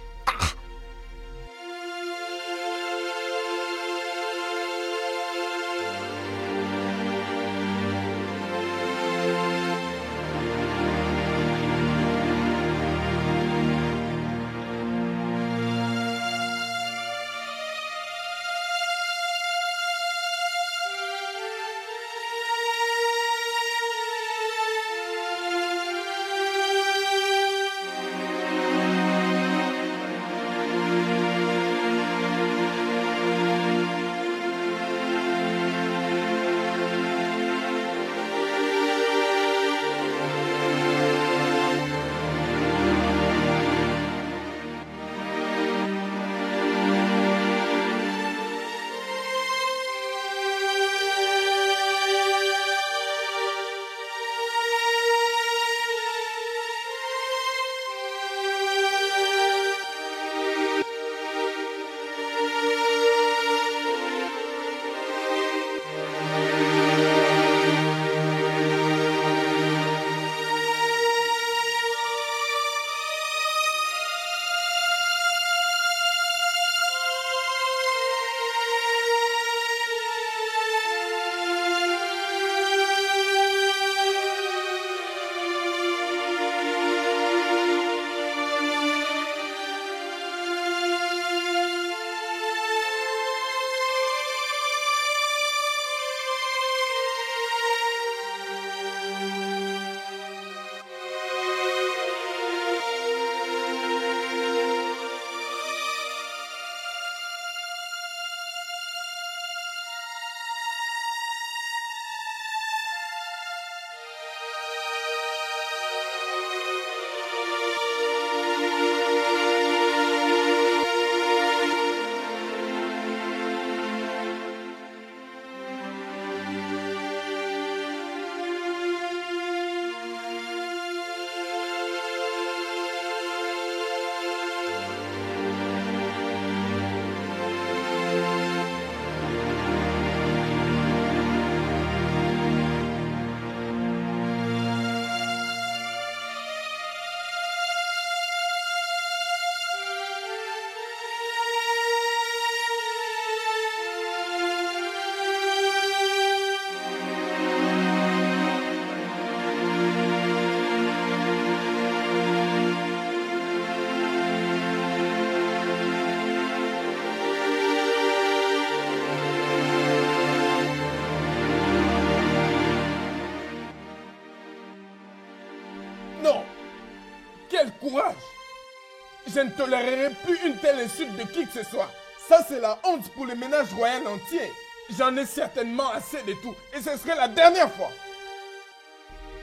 B: Je ne tolérerai plus une telle insulte de qui que ce soit. Ça, c'est la honte pour le ménage royal entier. J'en ai certainement assez de tout. Et ce serait la dernière fois.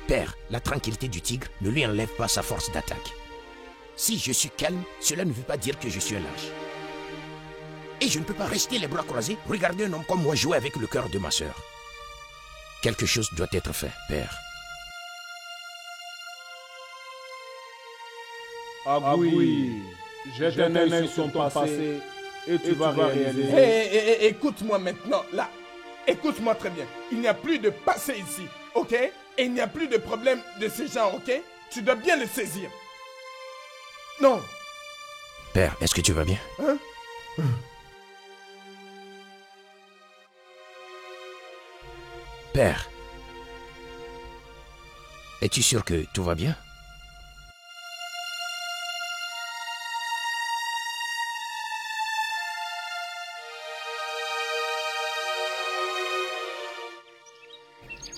D: Père, la tranquillité du tigre ne lui enlève pas sa force d'attaque. Si je suis calme, cela ne veut pas dire que je suis un lâche. Et je ne peux pas rester les bras croisés, regarder un homme comme moi jouer avec le cœur de ma sœur. Quelque chose doit être fait, père.
A: Agui, jette un œil sur ton passé et tu vas réaliser.
B: Écoute-moi maintenant, là. Écoute-moi très bien. Il n'y a plus de passé ici, ok? Et il n'y a plus de problème de ce genre, ok? Tu dois bien le saisir. Non.
D: Père, est-ce que tu vas bien?
B: Hein?
D: Père, es-tu sûr que tout va bien?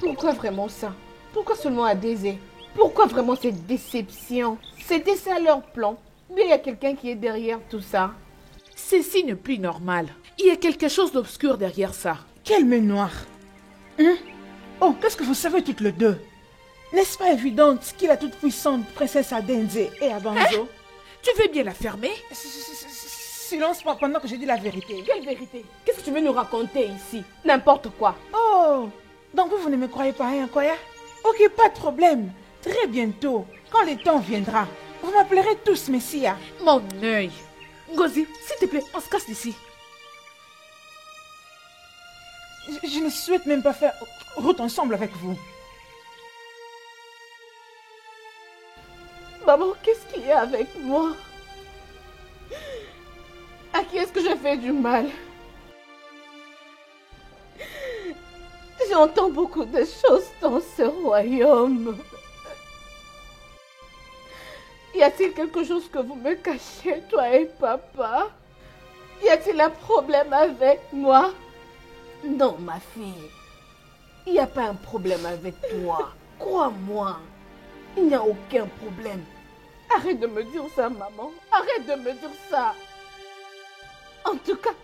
E: Pourquoi vraiment ça? Pourquoi seulement à Désé? Pourquoi vraiment cette déception? C'était ça leur plan? Mais il y a quelqu'un qui est derrière tout ça.
F: Ceci n'est plus normal. Il y a quelque chose d'obscur derrière ça.
G: Quelle main noire. Hein? Oh, qu'est-ce que vous savez toutes les deux? N'est-ce pas évident qu'il la toute-puissante princesse Adenze et Abanzo?
F: Hein? Tu veux bien la fermer?
G: Silence pendant que je dis la vérité.
E: Quelle vérité? Qu'est-ce que tu veux nous raconter ici? N'importe quoi.
G: Oh, donc vous ne me croyez pas, hein, Koya? Ok, pas de problème. Très bientôt, quand le temps viendra, vous m'appellerez tous Messia.
F: Mon œil. Ngozi, s'il te plaît, on se casse d'ici.
G: Je ne souhaite même pas faire route ensemble avec vous.
E: Maman, qu'est-ce qu'il y a avec moi? À qui est-ce que je fais du mal? J'entends beaucoup de choses dans ce royaume. Y a-t-il quelque chose que vous me cachez, toi et papa? Y a-t-il un problème avec moi? Non, ma fille. Il n'y a pas un problème avec toi. Crois-moi. Il n'y a aucun problème. Arrête de me dire ça, maman. Arrête de me dire ça. En tout cas,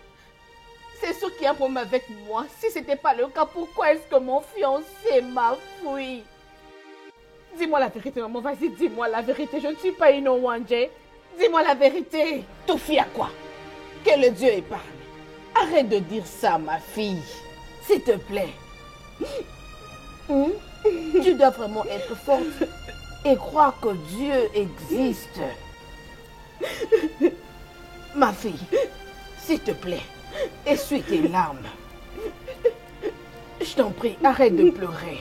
E: c'est sûr qu'il y a un problème avec moi. Si ce n'était pas le cas, pourquoi est-ce que mon fiancé m'a fui? Dis-moi la vérité, maman. Vas-y, dis-moi la vérité. Je ne suis pas une Owanje. Dis-moi la vérité. Tout fie à quoi? Que le Dieu épargne. Arrête de dire ça, ma fille. S'il te plaît. Tu dois vraiment être forte et croire que Dieu existe. Ma fille, s'il te plaît, essuie tes larmes. Je t'en prie, arrête de pleurer.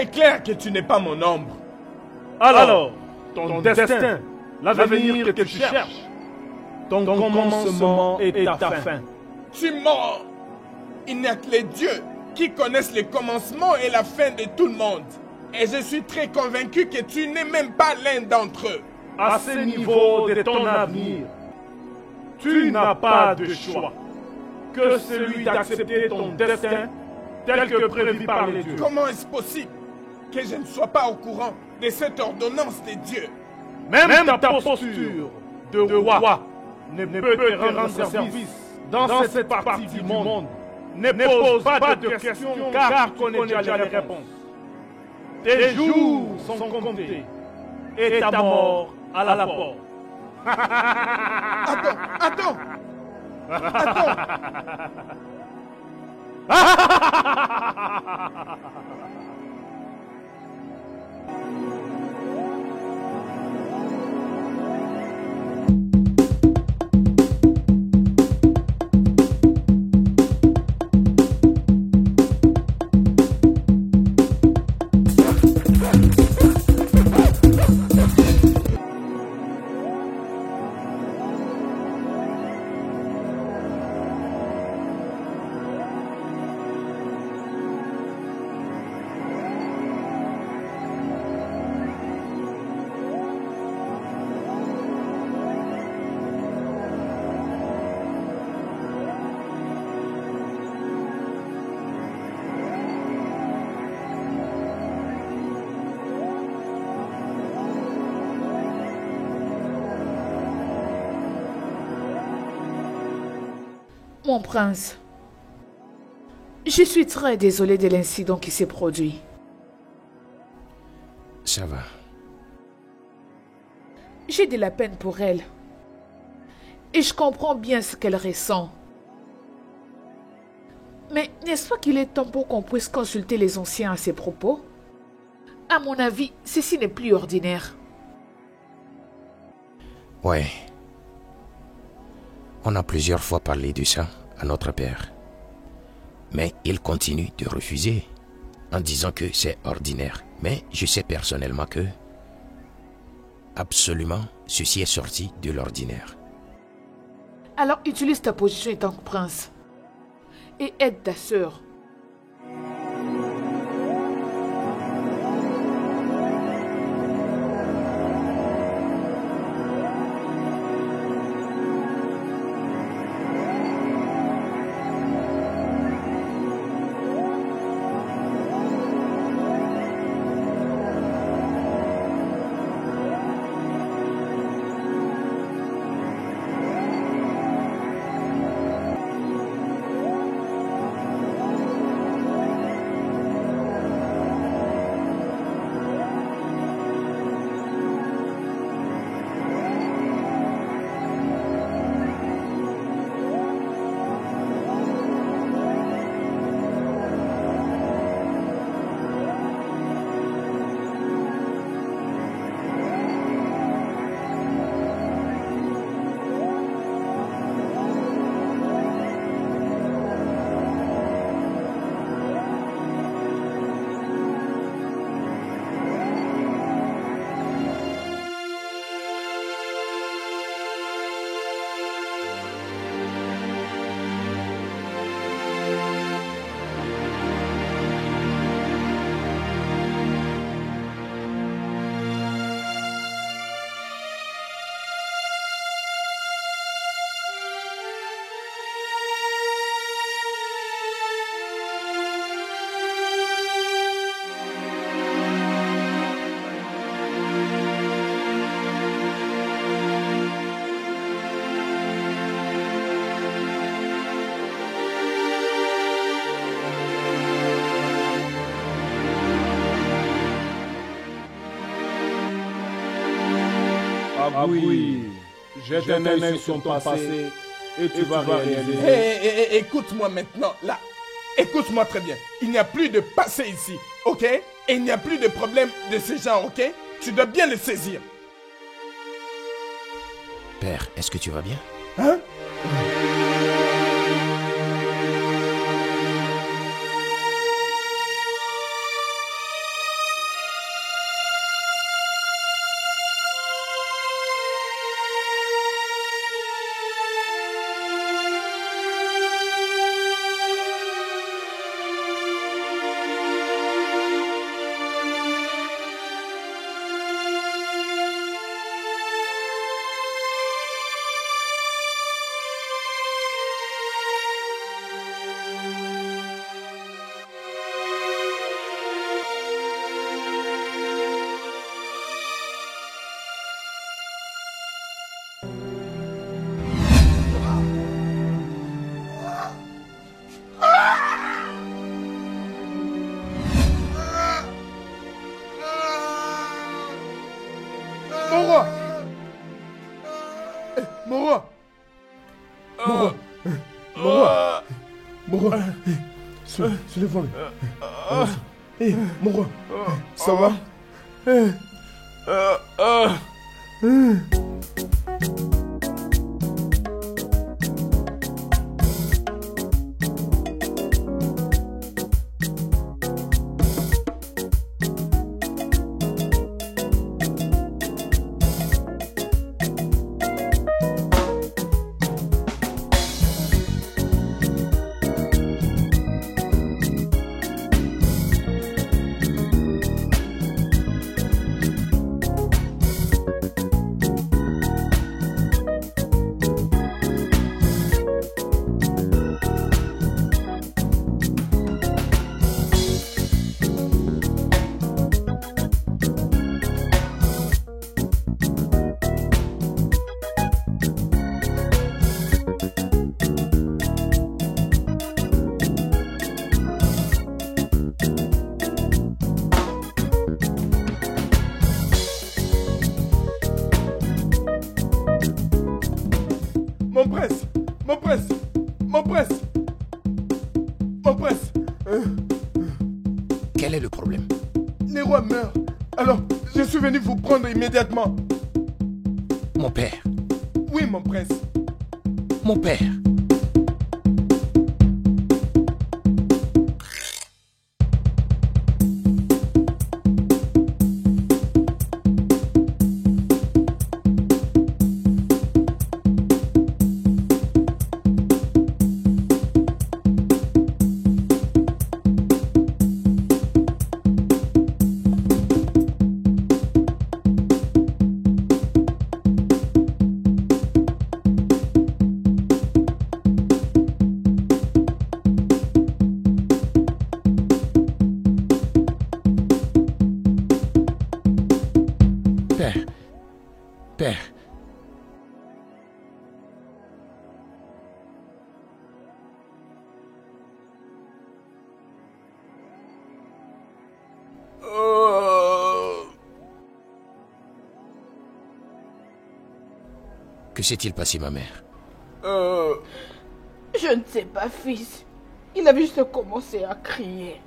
B: très clair que tu n'es pas mon ombre.
A: Alors, ton destin, l'avenir que tu cherches, ton commencement et ta fin.
B: Tu mens. Il n'y a que les dieux qui connaissent le commencement et la fin de tout le monde. Et je suis très convaincu que tu n'es même pas l'un d'entre eux.
A: À ce niveau de ton avenir, tu n'as pas de choix que celui d'accepter ton destin tel que prévu par les dieux.
B: Comment est-ce possible que je ne sois pas au courant de cette ordonnance des dieux?
A: Même ta posture de roi ne peut te rendre service dans cette partie du monde. Ne pose pas de questions car tu connais déjà les réponses. Tes jours sont comptés et ta mort à la porte.
B: Attends.
F: Mon prince, je suis très désolée de l'incident qui s'est produit.
D: Ça va.
F: J'ai de la peine pour elle. Et je comprends bien ce qu'elle ressent. Mais n'est-ce pas qu'il est temps pour qu'on puisse consulter les anciens à ces propos? À mon avis, ceci n'est plus ordinaire.
D: Ouais. On a plusieurs fois parlé de ça à notre père. Mais il continue de refuser en disant que c'est ordinaire. Mais je sais personnellement que absolument ceci est sorti de l'ordinaire.
F: Alors utilise ta position en tant que prince et aide ta sœur.
A: Ah oui, jette un œil sur ton passé et tu vas réaliser.
B: Écoute-moi maintenant, là. Écoute-moi très bien. Il n'y a plus de passé ici, ok? Et il n'y a plus de problème de ce genre, ok? Tu dois bien le saisir.
D: Père, est-ce que tu vas bien?
B: Hein? Mon roi! Mon roi! Mon roi! Mon roi! Mon roi! Soulève-moi. Hé, mon roi! Ça va? Mon prince! Mon prince! Mon prince! Mon prince!
D: Quel est le problème?
B: Les rois meurent. Alors, je suis venu vous prendre immédiatement.
D: Mon père.
B: Oui, mon prince.
D: Mon père. Père. Que s'est-il passé, ma mère?
E: Je ne sais pas, fils. Il avait juste commencé à crier.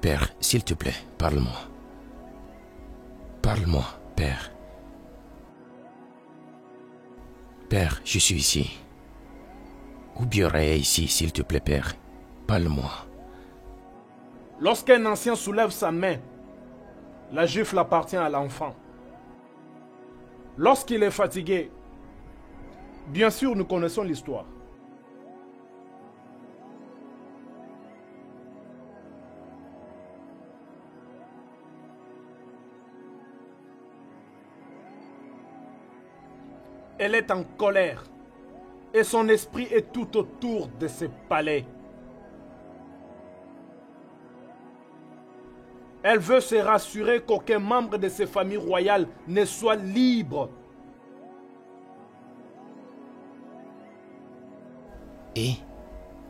D: Père, s'il te plaît, parle-moi. Parle-moi, Père. Père, je suis ici. Oubiorea est ici, s'il te plaît, Père. Parle-moi.
A: Lorsqu'un ancien soulève sa main, la gifle appartient à l'enfant. Lorsqu'il est fatigué, bien sûr, nous connaissons l'histoire. Elle est en colère et son esprit est tout autour de ses palais. Elle veut se rassurer qu'aucun membre de ses familles royales ne soit libre.
D: Et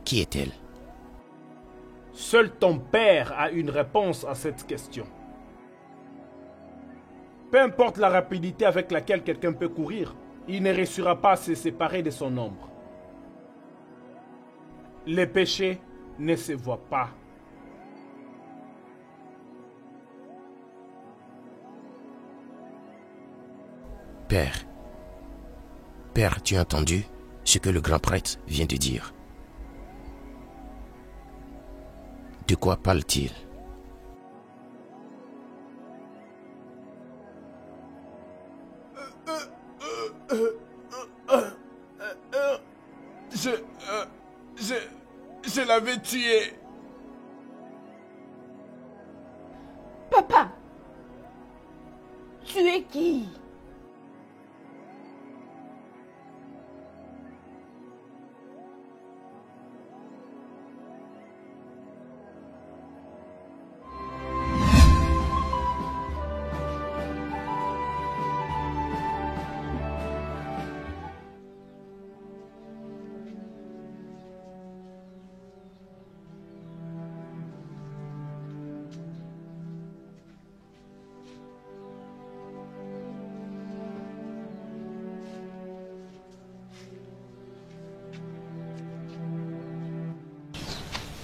D: qui est-elle?
A: Seul ton père a une réponse à cette question. Peu importe la rapidité avec laquelle quelqu'un peut courir, il ne réussira pas à se séparer de son ombre. Les péchés ne se voient pas.
D: Père, tu as entendu ce que le grand prêtre vient de dire? De quoi parle-t-il?
B: Je l'avais tué.
E: Papa, tu es qui? Tu es qui?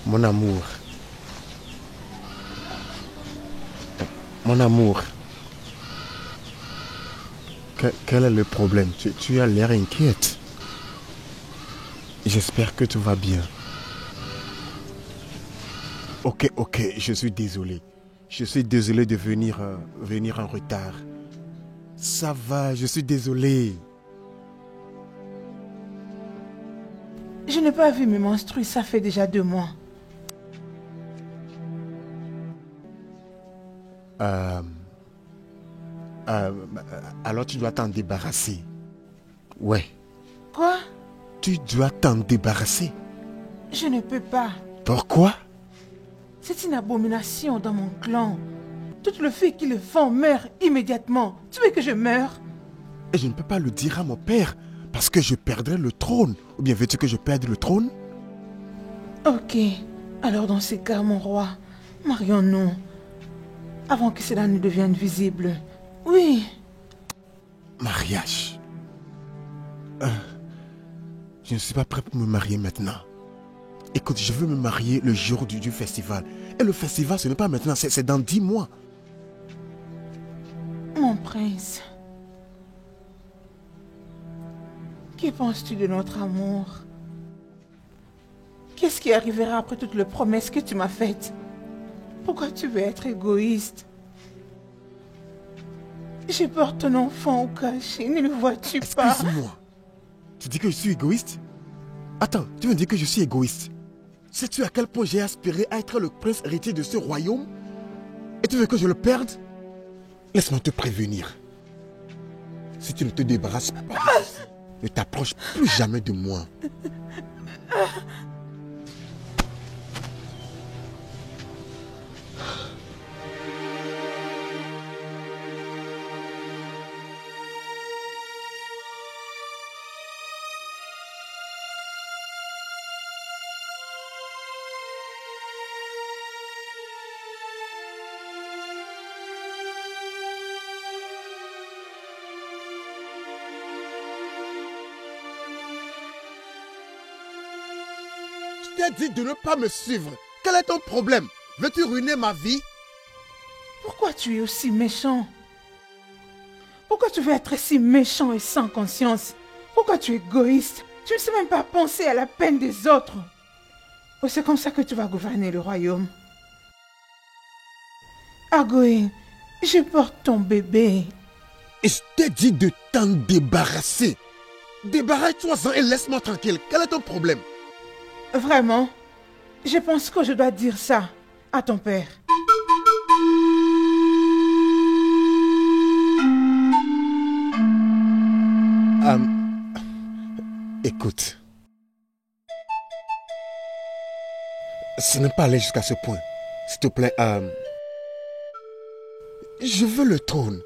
C: Mon amour. Mon amour. Quel est le problème? Tu as l'air inquiète. J'espère que tout va bien. Ok, je suis désolé. Je suis désolé de venir en retard. Ça va, je suis désolé.
G: Je n'ai pas vu mes menstrues, ça fait déjà 2 mois.
C: Alors tu dois t'en débarrasser. Ouais.
G: Quoi?
C: Tu dois t'en débarrasser.
G: Je ne peux pas.
C: Pourquoi?
G: C'est une abomination dans mon clan. Toutes les filles qui le font meurent immédiatement. Tu veux que je meure?
C: Et je ne peux pas le dire à mon père parce que je perdrai le trône. Ou bien veux-tu que je perde le trône?
G: Ok. Alors dans ces cas, mon roi, marions-nous. Avant que cela ne devienne visible. Oui.
C: Mariage. Je ne suis pas prêt pour me marier maintenant. Écoute, je veux me marier le jour du festival. Et le festival, ce n'est pas maintenant, c'est dans 10 mois.
G: Mon prince. Que penses-tu de notre amour? Qu'est-ce qui arrivera après toutes les promesses que tu m'as faites? Pourquoi tu veux être égoïste? Je porte ton enfant au cachet, ne le vois-tu pas?
C: Excuse-moi. Tu dis que je suis égoïste? Attends, tu veux dire que je suis égoïste? Sais-tu à quel point j'ai aspiré à être le prince héritier de ce royaume? Et tu veux que je le perde? Laisse-moi te prévenir. Si tu ne te débarrasses pas de ceci, ne t'approche plus jamais de moi. Je t'ai dit de ne pas me suivre. Quel est ton problème? Veux-tu ruiner ma vie?
G: Pourquoi tu es aussi méchant? Pourquoi tu veux être si méchant et sans conscience? Pourquoi tu es égoïste? Tu ne sais même pas penser à la peine des autres. Oh, c'est comme ça que tu vas gouverner le royaume. Agoé, je porte ton bébé.
C: Et je t'ai dit de t'en débarrasser. Débarrasse-toi-en et laisse-moi tranquille. Quel est ton problème?
G: Vraiment? Je pense que je dois dire ça à ton père.
C: Écoute. Ce n'est pas aller jusqu'à ce point. S'il te plaît, je veux le trône.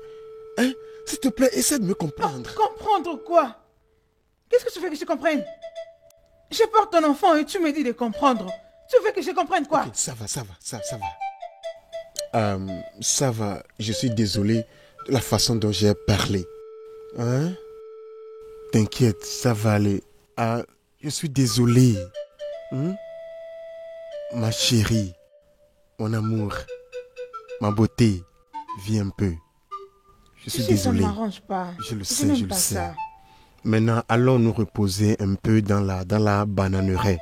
C: Hein? S'il te plaît, essaie de me comprendre.
G: Comprendre quoi? Qu'est-ce que tu veux que je comprenne? Je porte ton enfant et tu me dis de comprendre. Tu veux que je comprenne quoi?
C: Okay, ça va. Ça va, je suis désolé de la façon dont j'ai parlé. Hein? T'inquiète, ça va aller. Je suis désolé. Ma chérie, mon amour, ma beauté, viens un peu. Je suis désolé.
G: Ça ne m'arrange pas.
C: Je le sais. Ça. Maintenant, allons nous reposer un peu dans la bananeraie.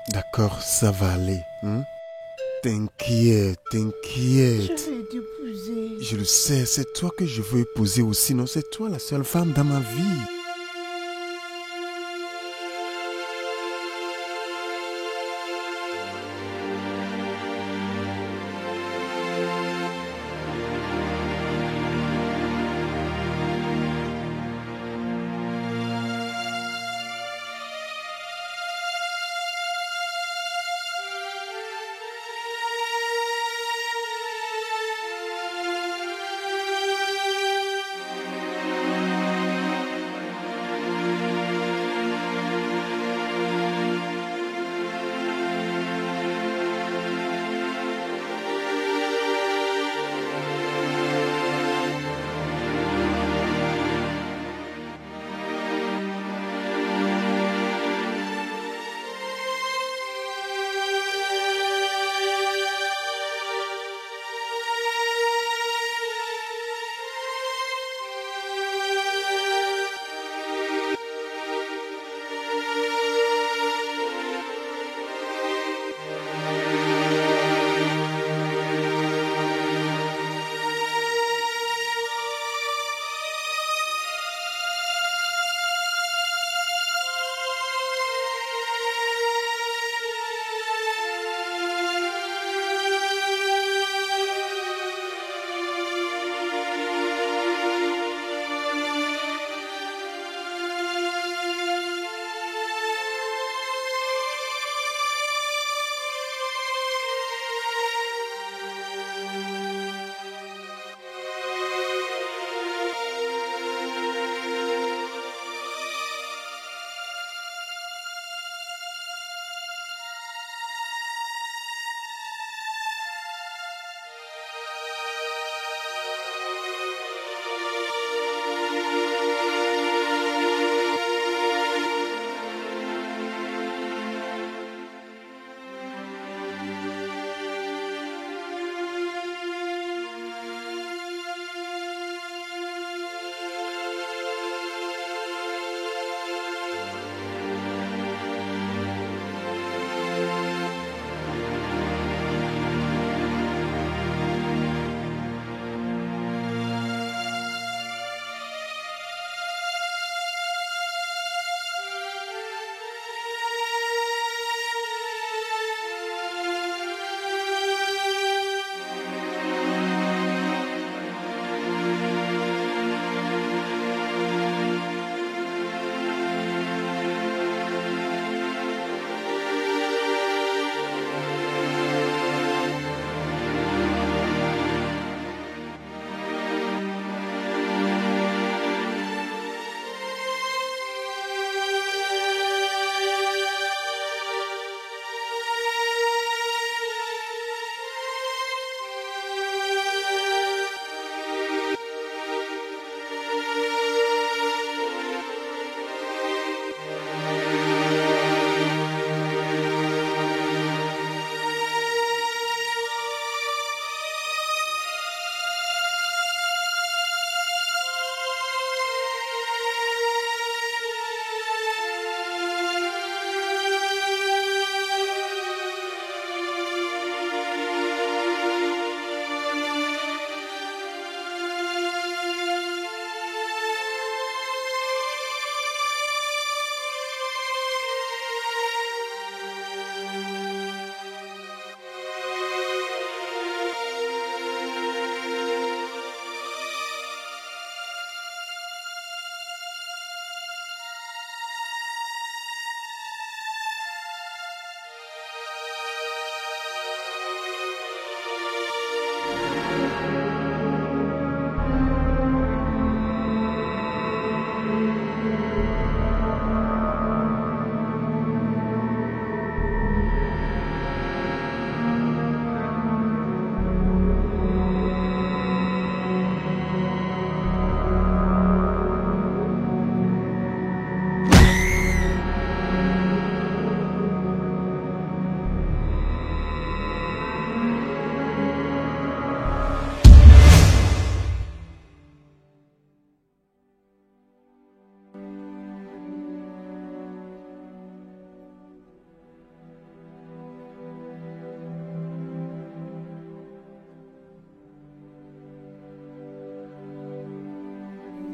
C: D'accord, ça va aller. T'inquiète.
G: Je vais t'épouser.
C: Je le sais, c'est toi que je veux épouser aussi. Non, c'est toi la seule femme dans ma vie.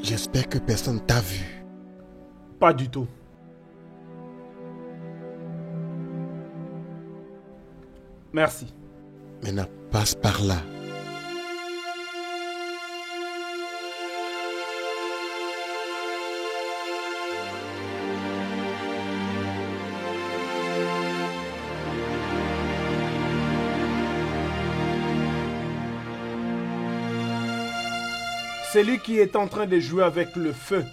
C: J'espère que personne t'a vu.
A: Pas du tout. Merci.
C: Maintenant, passe par là.
A: Celui qui est en train de jouer avec le feu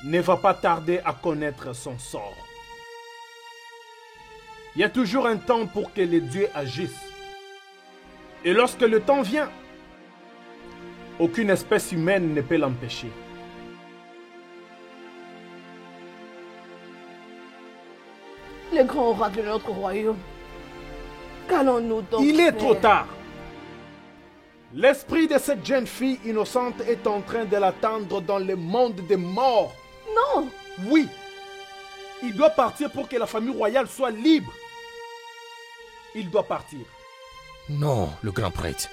A: ne va pas tarder à connaître son sort. Il y a toujours un temps pour que les dieux agissent. Et lorsque le temps vient, aucune espèce humaine ne peut l'empêcher.
E: Le grand roi de notre royaume. Qu'allons-nous donc
A: Il est
E: faire?
A: trop tard. L'esprit de cette jeune fille innocente est en train de l'attendre dans le monde des morts.
E: Non.
A: Oui. Il doit partir pour que la famille royale soit libre. Il doit partir.
D: Non, le grand prêtre,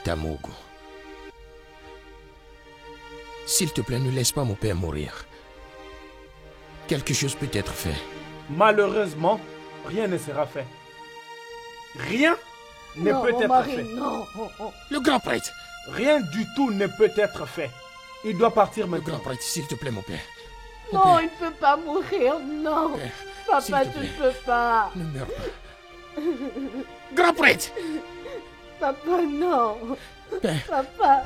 D: Damogo. S'il te plaît, ne laisse pas mon père mourir. Quelque chose peut être fait.
A: Malheureusement, rien ne sera fait. Rien ne
E: Non,
A: peut
E: mon
A: être
E: mari,
A: fait.
E: non.
D: Le grand prêtre!
A: Rien du tout ne peut être fait. Il doit partir
D: Le
A: maintenant.
D: grand prêtre, s'il te plaît, mon père. Mon
E: Non,
D: père,
E: il ne peut pas mourir, non.
D: Père, s'il
E: Papa,
D: te
E: tu
D: plaît.
E: ne peux pas.
D: ne meurs pas. Grand prêtre!
E: Papa, non.
D: Père,
E: Papa.